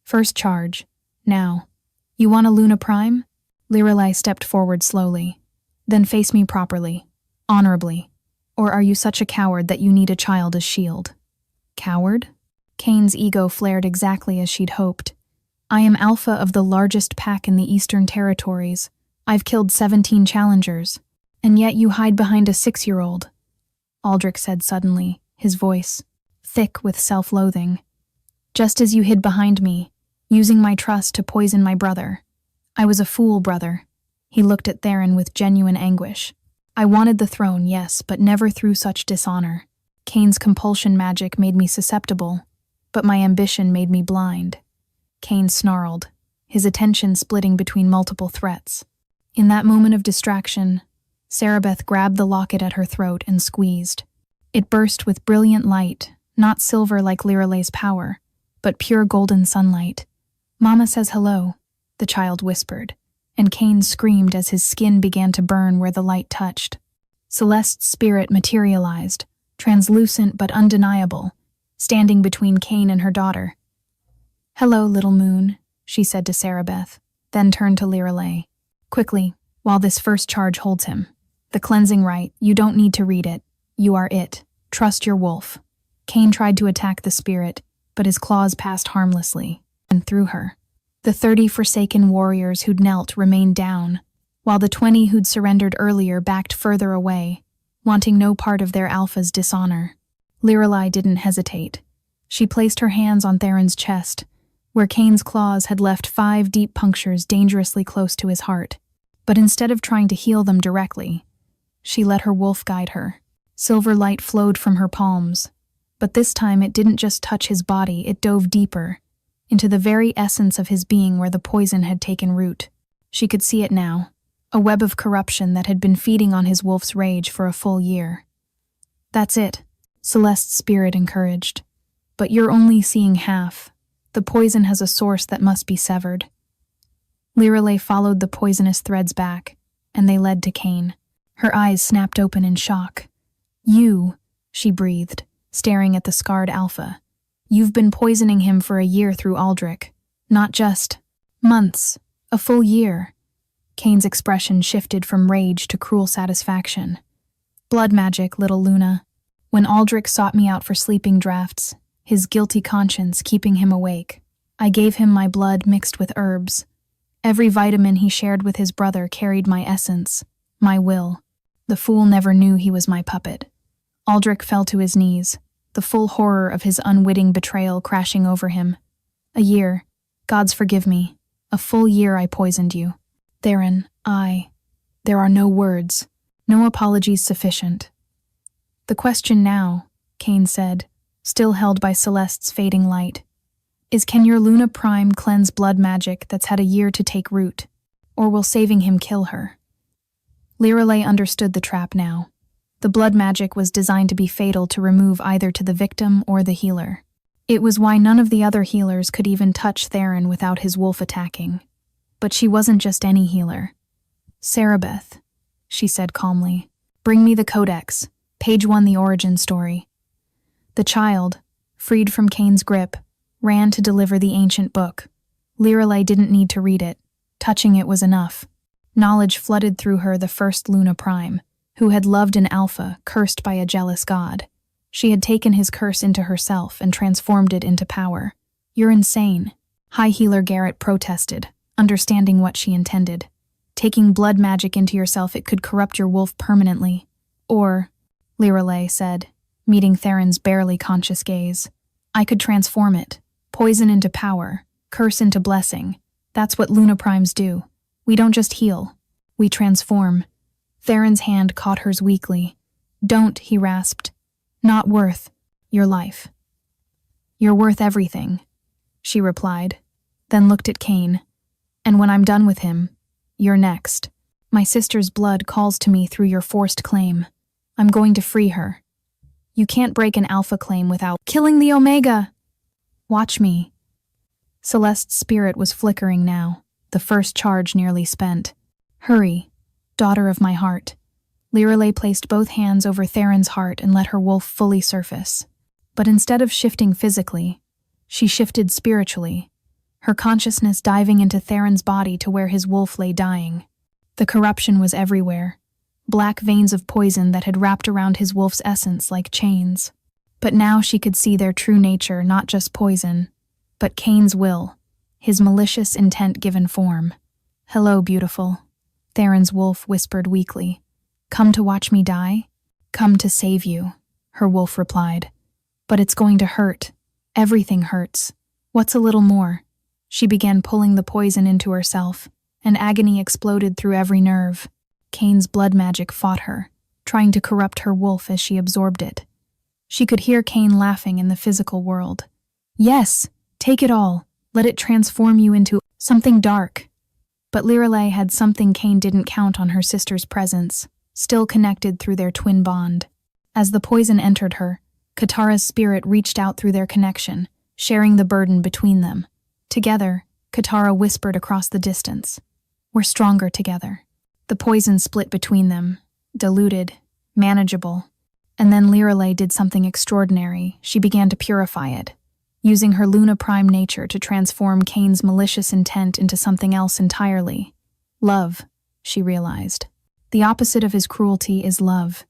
First charge. Now. You want a Luna Prime? Lirelei stepped forward slowly. Then face me properly, honorably. Or are you such a coward that you need a child as shield? Coward? Cain's ego flared exactly as she'd hoped. I am alpha of the largest pack in the Eastern Territories. I've killed 17 challengers. And yet you hide behind a 6-year-old. Aldrich said suddenly, his voice thick with self-loathing. Just as you hid behind me, using my trust to poison my brother. I was a fool, brother. He looked at Theron with genuine anguish. I wanted the throne, yes, but never through such dishonor. Cain's compulsion magic made me susceptible, but my ambition made me blind. Cain snarled, his attention splitting between multiple threats. In that moment of distraction, Sarabeth grabbed the locket at her throat and squeezed. It burst with brilliant light, not silver like Lirelei's power, but pure golden sunlight. Mama says hello, the child whispered, and Cain screamed as his skin began to burn where the light touched. Celeste's spirit materialized, translucent but undeniable, standing between Cain and her daughter. Hello, little moon, she said to Sarabeth, then turned to Lirelei. Quickly, while this first charge holds him. The cleansing rite, you don't need to read it. You are it. Trust your wolf. Cain tried to attack the spirit, but his claws passed harmlessly, and through her. The 30 Forsaken warriors who'd knelt remained down, while the 20 who'd surrendered earlier backed further away, wanting no part of their alpha's dishonor. Lirelei didn't hesitate. She placed her hands on Theron's chest, where Cain's claws had left 5 deep punctures dangerously close to his heart. But instead of trying to heal them directly, she let her wolf guide her. Silver light flowed from her palms, but this time it didn't just touch his body, it dove deeper, into the very essence of his being where the poison had taken root. She could see it now, a web of corruption that had been feeding on his wolf's rage for a full year. "That's it," Celeste's spirit encouraged. "But you're only seeing half. The poison has a source that must be severed." Lirelei followed the poisonous threads back, and they led to Cain. Her eyes snapped open in shock. "You," she breathed, staring at the scarred alpha. "You've been poisoning him for a year through Aldrich. Not just months, a full year." Cain's expression shifted from rage to cruel satisfaction. "Blood magic, little Luna. When Aldrich sought me out for sleeping drafts, his guilty conscience keeping him awake, I gave him my blood mixed with herbs. Every vitamin he shared with his brother carried my essence, my will. The fool never knew he was my puppet." Aldrich fell to his knees, the full horror of his unwitting betrayal crashing over him. "A year. Gods forgive me. A full year I poisoned you. Theron, there are no words, no apologies sufficient." "The question now," Cain said, still held by Celeste's fading light, "is can your Luna Prime cleanse blood magic that's had a year to take root, or will saving him kill her?" Lirelei understood the trap now. The blood magic was designed to be fatal to remove either to the victim or the healer. It was why none of the other healers could even touch Theron without his wolf attacking. But she wasn't just any healer. "Sarabeth," she said calmly, "bring me the codex, page 1, the origin story." The child, freed from Cain's grip, ran to deliver the ancient book. Lirelei didn't need to read it. Touching it was enough. Knowledge flooded through her, the first Luna Prime, who had loved an alpha cursed by a jealous god. She had taken his curse into herself and transformed it into power. "You're insane," High Healer Garrett protested, understanding what she intended. "Taking blood magic into yourself, it could corrupt your wolf permanently. Or," Lirelei said, meeting Theron's barely conscious gaze, "I could transform it. Poison into power, curse into blessing. That's what Luna Primes do. We don't just heal. We transform." Theron's hand caught hers weakly. "Don't," he rasped. "Not worth your life." "You're worth everything," she replied, then looked at Cain. "And when I'm done with him, you're next. My sister's blood calls to me through your forced claim. I'm going to free her. You can't break an alpha claim without killing the Omega. Watch me." Celeste's spirit was flickering now, the first charge nearly spent. "Hurry, daughter of my heart." Lirelei placed both hands over Theron's heart and let her wolf fully surface. But instead of shifting physically, she shifted spiritually, her consciousness diving into Theron's body to where his wolf lay dying. The corruption was everywhere, black veins of poison that had wrapped around his wolf's essence like chains. But now she could see their true nature, not just poison, but Cain's will, his malicious intent given form. "Hello, beautiful," Theron's wolf whispered weakly. "Come to watch me die?" "Come to save you," her wolf replied. "But it's going to hurt. Everything hurts. What's a little more?" She began pulling the poison into herself, and agony exploded through every nerve. Cain's blood magic fought her, trying to corrupt her wolf as she absorbed it. She could hear Cain laughing in the physical world. "Yes, take it all. Let it transform you into something dark." But Lirelei had something Cain didn't count on: her sister's presence, still connected through their twin bond. As the poison entered her, Katara's spirit reached out through their connection, sharing the burden between them. Together, Katara whispered across the distance, "We're stronger together." The poison split between them, diluted, manageable. And then Lirelei did something extraordinary. She began to purify it, using her Luna Prime nature to transform Cain's malicious intent into something else entirely. Love, she realized. The opposite of his cruelty is love.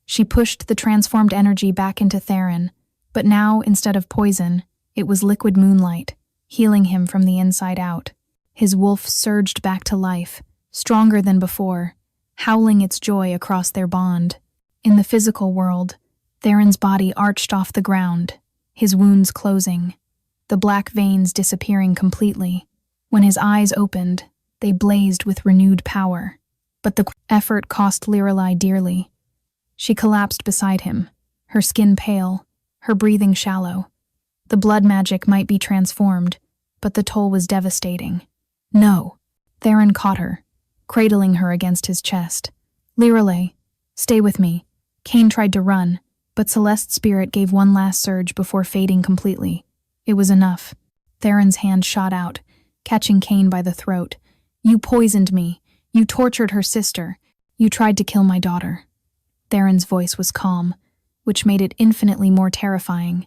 She pushed the transformed energy back into Theron, but now, instead of poison, it was liquid moonlight, healing him from the inside out. His wolf surged back to life, stronger than before, howling its joy across their bond. In the physical world, Theron's body arched off the ground, his wounds closing, the black veins disappearing completely. When his eyes opened, they blazed with renewed power. but the effort cost Lorelei dearly. She collapsed beside him, her skin pale, her breathing shallow. The blood magic might be transformed, but the toll was devastating. No. Theron caught her, cradling her against his chest. Lorelei, stay with me. Kane tried to run, but Celeste's spirit gave one last surge before fading completely. It was enough. Theron's hand shot out, catching Kane by the throat. You poisoned me. You tortured her sister. You tried to kill my daughter. Theron's voice was calm, which made it infinitely more terrifying.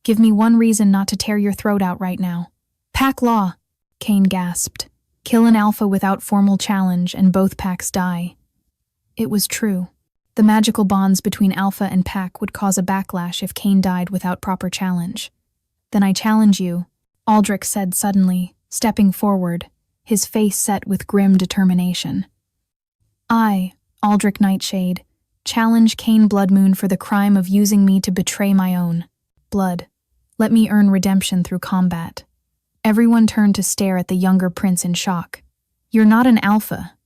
Give me one reason not to tear your throat out right now. Pack law, Kane gasped. Kill an alpha without formal challenge and both packs die. It was true. The magical bonds between alpha and pack would cause a backlash if Kane died without proper challenge. Then I challenge you, Aldrich said suddenly, stepping forward, his face set with grim determination. I, Aldrich Nightshade, challenge Kane Bloodmoon for the crime of using me to betray my own blood. Let me earn redemption through combat. Everyone turned to stare at the younger prince in shock. You're not an alpha,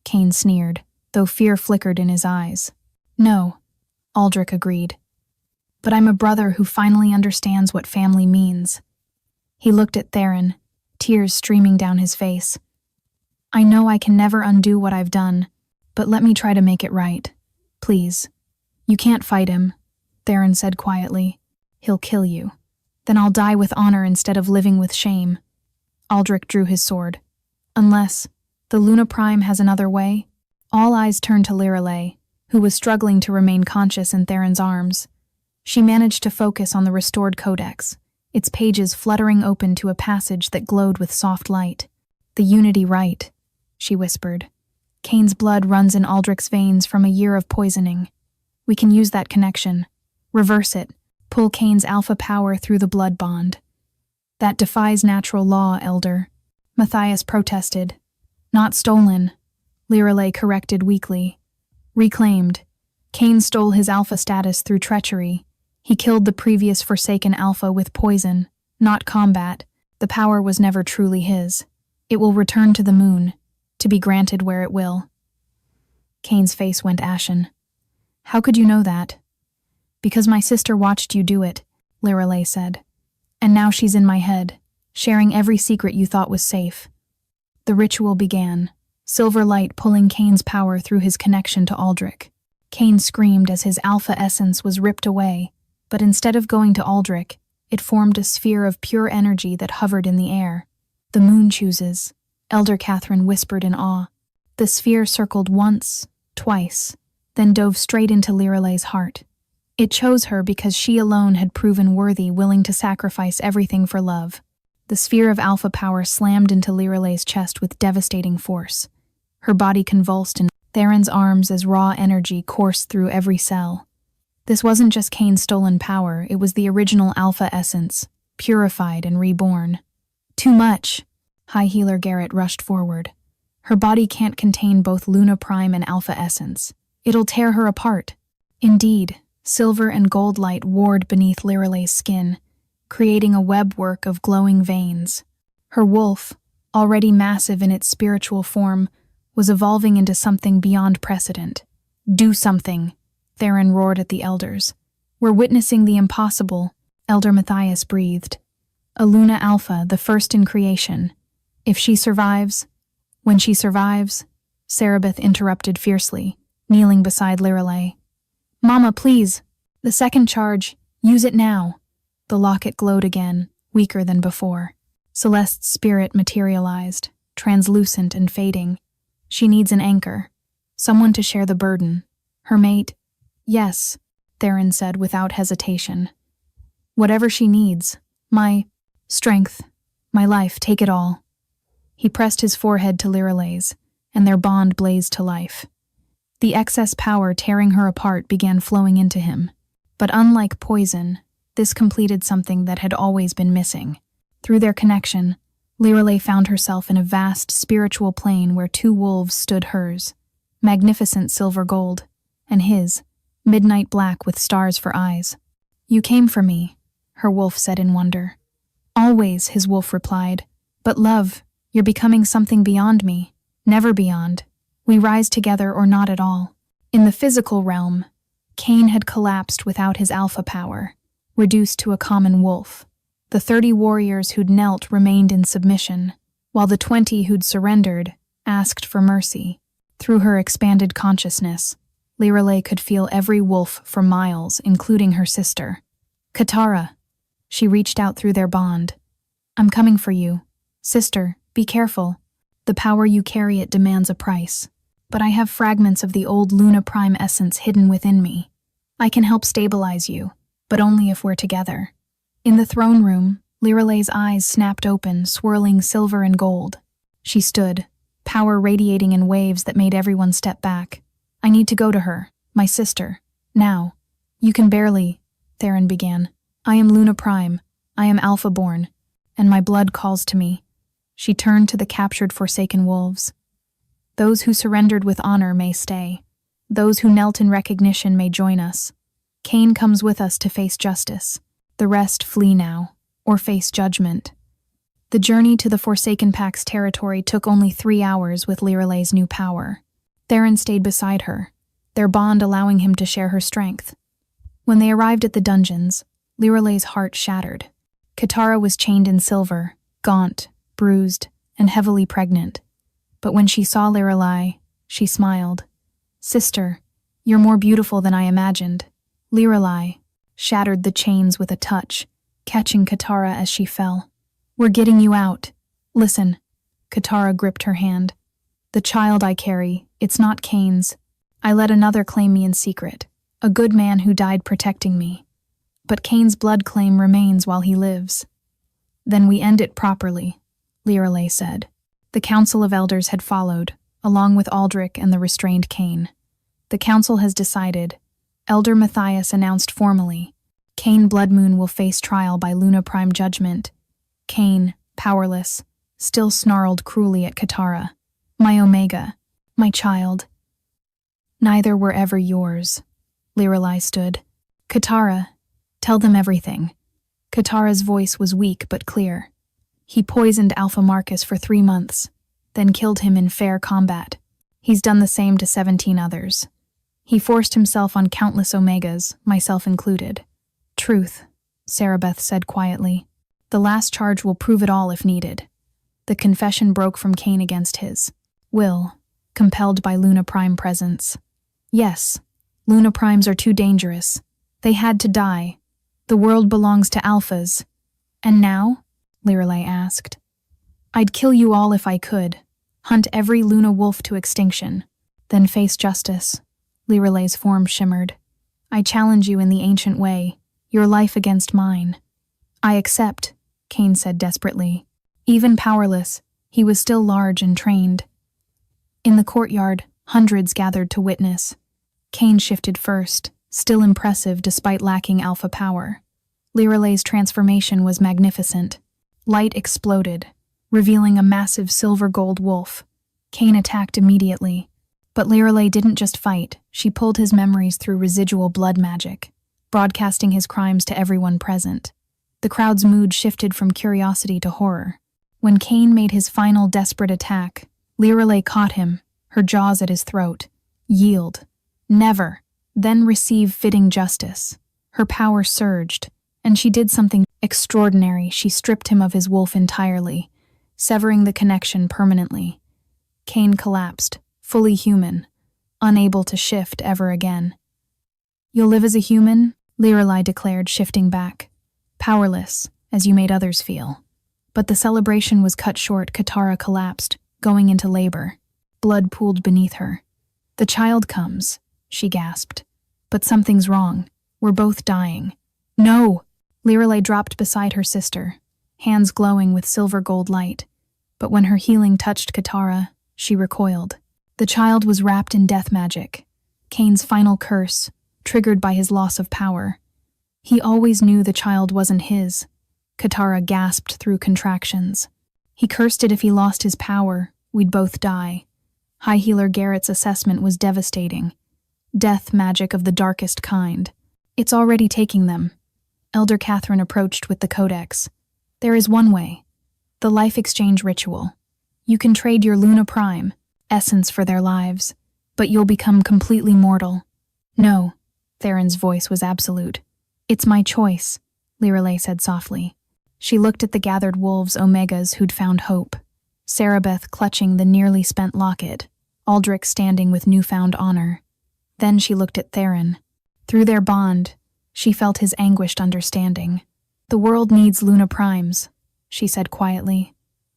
Kane sneered, though fear flickered in his eyes. No, Aldrich agreed. But I'm a brother who finally understands what family means. He looked at Theron, tears streaming down his face. I know I can never undo what I've done, but let me try to make it right. Please. You can't fight him, Theron said quietly. He'll kill you. Then I'll die with honor instead of living with shame. Aldrich drew his sword. Unless the Luna Prime has another way? All eyes turned to Lorelei, who was struggling to remain conscious in Theron's arms. She managed to focus on the restored codex, its pages fluttering open to a passage that glowed with soft light. The Unity Rite, she whispered. Kane's blood runs in Aldrich's veins from a year of poisoning. We can use that connection. Reverse it. Pull Kane's alpha power through the blood bond. That defies natural law, Elder. Matthias protested. Not stolen, Lorelei corrected weakly. Reclaimed. Kane stole his alpha status through treachery. He killed the previous Forsaken Alpha with poison, not combat. The power was never truly his. It will return to the moon, to be granted where it will. Kane's face went ashen. How could you know that? Because my sister watched you do it, Lorelei said. And now she's in my head, sharing every secret you thought was safe. The ritual began, silver light pulling Kane's power through his connection to Aldrich. Kane screamed as his alpha essence was ripped away, but instead of going to Aldrich, it formed a sphere of pure energy that hovered in the air. The moon chooses, Elder Catherine whispered in awe. The sphere circled once, twice, then dove straight into Lorelei's heart. It chose her because she alone had proven worthy, willing to sacrifice everything for love. The sphere of alpha power slammed into Lorelei's chest with devastating force. Her body convulsed in Theron's arms as raw energy coursed through every cell. This wasn't just Kane's stolen power, it was the original alpha essence, purified and reborn. Too much! High Healer Garrett rushed forward. Her body can't contain both Luna Prime and alpha essence. It'll tear her apart. Indeed, silver and gold light warred beneath Lorelei's skin, creating a webwork of glowing veins. Her wolf, already massive in its spiritual form, was evolving into something beyond precedent. Do something, Theron roared at the elders. We're witnessing the impossible, Elder Matthias breathed. A Luna Alpha, the first in creation. If she survives, when she survives, Cerebeth interrupted fiercely, kneeling beside Lorelei. Mama, please! The second charge, use it now! The locket glowed again, weaker than before. Celeste's spirit materialized, translucent and fading. She needs an anchor, someone to share the burden. Her mate? Yes, Theron said without hesitation. Whatever she needs. My strength, my life, take it all. He pressed his forehead to Lorelei's, and their bond blazed to life. The excess power tearing her apart began flowing into him. But unlike poison, this completed something that had always been missing. Through their connection, Lorelei found herself in a vast spiritual plane where two wolves stood hers, magnificent silver gold, and his, midnight black with stars for eyes. You came for me, her wolf said in wonder. Always, his wolf replied. But love, you're becoming something beyond me, never beyond. We rise together or not at all. In the physical realm, Cain had collapsed without his alpha power, reduced to a common wolf. The 30 warriors who'd knelt remained in submission, while the 20 who'd surrendered asked for mercy. Through her expanded consciousness, Lirelei could feel every wolf for miles, including her sister. Katara. She reached out through their bond. I'm coming for you. Sister, be careful. The power you carry, it demands a price. But I have fragments of the old Luna Prime essence hidden within me. I can help stabilize you, but only if we're together. In the throne room, Lirelei's eyes snapped open, swirling silver and gold. She stood, power radiating in waves that made everyone step back. I need to go to her, my sister. Now. You can barely, Theron began. I am Luna Prime. I am Alpha-born, and my blood calls to me. She turned to the captured Forsaken wolves. Those who surrendered with honor may stay. Those who knelt in recognition may join us. Cain comes with us to face justice. The rest flee now, or face judgment. The journey to the Forsaken Pack's territory took only 3 hours with Lirelei's new power. Theron stayed beside her, their bond allowing him to share her strength. When they arrived at the dungeons, Lirelei's heart shattered. Katara was chained in silver, gaunt, bruised, and heavily pregnant. But when she saw Lirelei, she smiled. Sister, you're more beautiful than I imagined. Lirelei shattered the chains with a touch, catching Katara as she fell. We're getting you out. Listen. Katara gripped her hand. The child I carry, it's not Cain's. I let another claim me in secret, a good man who died protecting me. But Cain's blood claim remains while he lives. Then we end it properly, Lirelei said. The Council of Elders had followed, along with Aldrich and the restrained Cain. The council has decided. Elder Matthias announced formally, Cain Bloodmoon will face trial by Luna Prime judgment. Cain, powerless, still snarled cruelly at Katara. My Omega, my child. Neither were ever yours. Lirelei stood. Katara, tell them everything. Katara's voice was weak but clear. He poisoned Alpha Marcus for 3 months, then killed him in fair combat. He's done the same to 17 others. He forced himself on countless Omegas, myself included. Truth, Sarabeth said quietly. The last charge will prove it all if needed. The confession broke from Cain against his will, compelled by Luna Prime presence. Yes, Luna Primes are too dangerous. They had to die. The world belongs to Alphas. And now? Lirelei asked. I'd kill you all if I could, hunt every Luna wolf to extinction, then face justice. Lirelei's form shimmered. I challenge you in the ancient way, your life against mine. I accept, Cain said desperately. Even powerless, he was still large and trained. In the courtyard, hundreds gathered to witness. Cain shifted first, still impressive despite lacking alpha power. Lirelei's transformation was magnificent. Light exploded, revealing a massive silver-gold wolf. Cain attacked immediately. But Lirelei didn't just fight, she pulled his memories through residual blood magic, broadcasting his crimes to everyone present. The crowd's mood shifted from curiosity to horror. When Cain made his final desperate attack, Lirelei caught him, her jaws at his throat. Yield. Never. Then receive fitting justice. Her power surged, and she did something extraordinary. She stripped him of his wolf entirely, severing the connection permanently. Cain collapsed, fully human, unable to shift ever again. You'll live as a human, Lirelei declared, shifting back. Powerless, as you made others feel. But the celebration was cut short. Katara collapsed, going into labor. Blood pooled beneath her. The child comes, she gasped. But something's wrong. We're both dying. No! Lirelei dropped beside her sister, hands glowing with silver-gold light. But when her healing touched Katara, she recoiled. The child was wrapped in death magic, Cain's final curse, triggered by his loss of power. He always knew the child wasn't his. Katara gasped through contractions. He cursed it if he lost his power, we'd both die. High Healer Garrett's assessment was devastating. Death magic of the darkest kind. It's already taking them. Elder Catherine approached with the codex. There is one way. The life exchange ritual. You can trade your Luna Prime, essence for their lives, but you'll become completely mortal. No, Theron's voice was absolute. It's my choice, Lirelei said softly. She looked at the gathered wolves Omegas who'd found hope. Sarabeth clutching the nearly spent locket, Aldrich standing with newfound honor. Then she looked at Theron. Through their bond, she felt his anguished understanding. The world needs Luna Primes, she said quietly,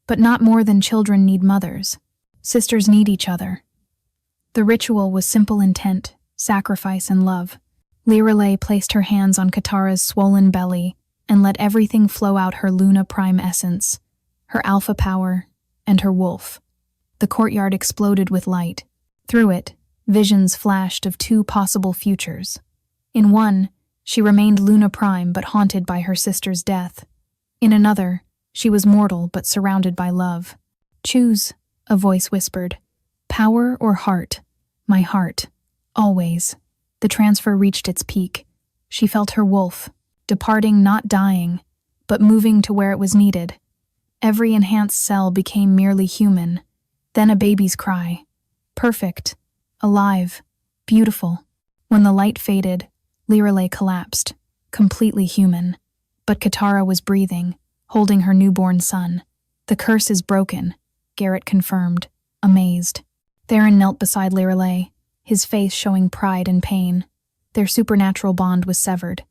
but not more than children need mothers. Sisters need each other. The ritual was simple intent, sacrifice, and love. Lirelei placed her hands on Katara's swollen belly and let everything flow out her Luna Prime essence, her alpha power, and her wolf. The courtyard exploded with light. Through it, visions flashed of two possible futures. In one, she remained Luna Prime but haunted by her sister's death. In another, she was mortal but surrounded by love. Choose, a voice whispered. Power or heart? My heart. Always. The transfer reached its peak. She felt her wolf, departing, not dying, but moving to where it was needed. Every enhanced cell became merely human. Then a baby's cry. Perfect. Alive. Beautiful. When the light faded, Lirelei collapsed, completely human. But Katara was breathing, holding her newborn son. The curse is broken, Garrett confirmed, amazed. Theron knelt beside Lirelei, his face showing pride and pain. Their supernatural bond was severed.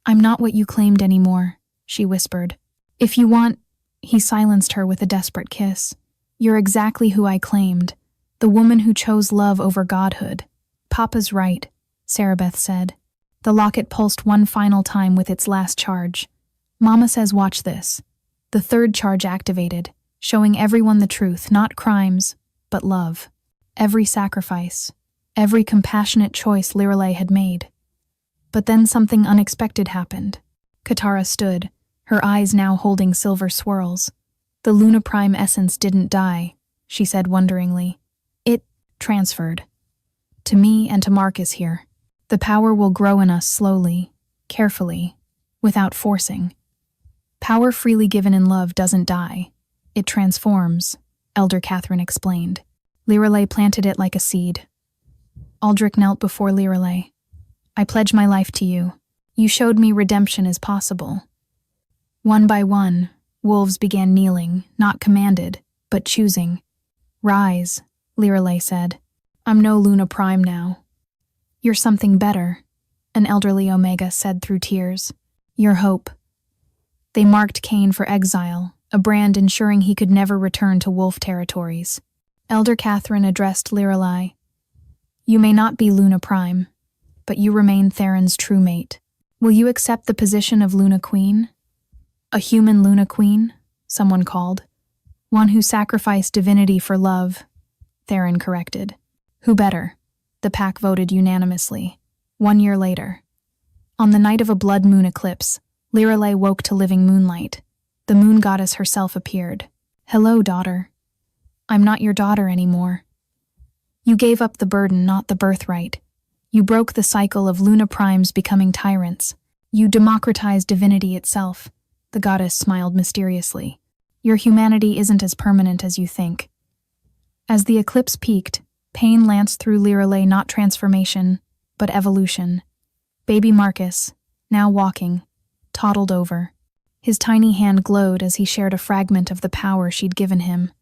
I'm not what you claimed anymore, she whispered. If you want, he silenced her with a desperate kiss. You're exactly who I claimed, the woman who chose love over godhood. Papa's right, Sarabeth said. The locket pulsed one final time with its last charge. Mama says watch this. The third charge activated, showing everyone the truth, not crimes, but love. Every sacrifice, every compassionate choice Lirelei had made. But then something unexpected happened. Katara stood, her eyes now holding silver swirls. The Luna Prime essence didn't die, she said wonderingly. It transferred. To me and to Marcus here. The power will grow in us slowly, carefully, without forcing. Power freely given in love doesn't die. It transforms, Elder Catherine explained. Lirelei planted it like a seed. Aldrich knelt before Lirelei. I pledge my life to you. You showed me redemption is possible. One by one, wolves began kneeling, not commanded, but choosing. Rise, Lirelei said. I'm no Luna Prime now. You're something better, an elderly Omega said through tears. Your hope. They marked Cain for exile, a brand ensuring he could never return to wolf territories. Elder Catherine addressed Lirelei. You may not be Luna Prime, but you remain Theron's true mate. Will you accept the position of Luna Queen? A human Luna Queen, someone called. One who sacrificed divinity for love, Theron corrected. Who better? The pack voted unanimously. 1 year later. On the night of a blood moon eclipse, Lirelei woke to living moonlight. The moon goddess herself appeared. Hello, daughter. I'm not your daughter anymore. You gave up the burden, not the birthright. You broke the cycle of Luna Primes becoming tyrants. You democratized divinity itself. The goddess smiled mysteriously. Your humanity isn't as permanent as you think. As the eclipse peaked, pain lanced through Lirelei, not transformation, but evolution. Baby Marcus, now walking, toddled over. His tiny hand glowed as he shared a fragment of the power she'd given him.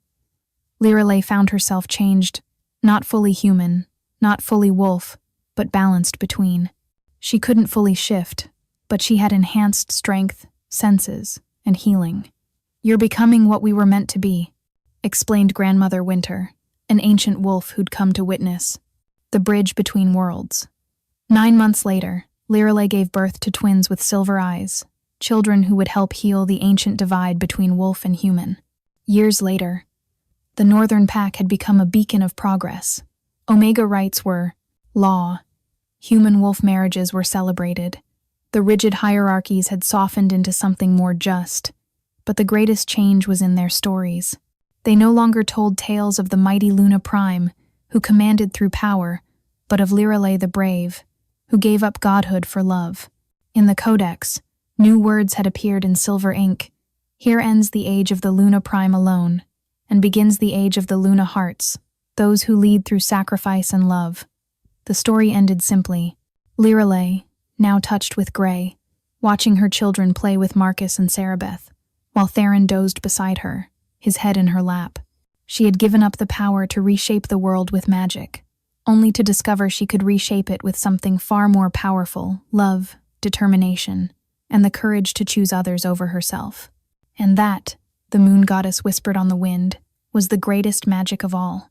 Lirelei found herself changed, not fully human, not fully wolf, but balanced between. She couldn't fully shift, but she had enhanced strength, senses, and healing. You're becoming what we were meant to be, explained Grandmother Winter, an ancient wolf who'd come to witness the bridge between worlds. 9 months later, Lirelei gave birth to twins with silver eyes, children who would help heal the ancient divide between wolf and human. Years later, the Northern Pack had become a beacon of progress. Omega rights were law. Human-wolf marriages were celebrated. The rigid hierarchies had softened into something more just. But the greatest change was in their stories. They no longer told tales of the mighty Luna Prime, who commanded through power, but of Lirelei the Brave, who gave up godhood for love. In the Codex, new words had appeared in silver ink. Here ends the age of the Luna Prime alone, and begins the age of the Luna Hearts, those who lead through sacrifice and love. The story ended simply. Lyra lay, now touched with gray, watching her children play with Marcus and Sarabeth, while Theron dozed beside her, his head in her lap. She had given up the power to reshape the world with magic, only to discover she could reshape it with something far more powerful: love, determination, and the courage to choose others over herself. And that, the moon goddess whispered on the wind, was the greatest magic of all.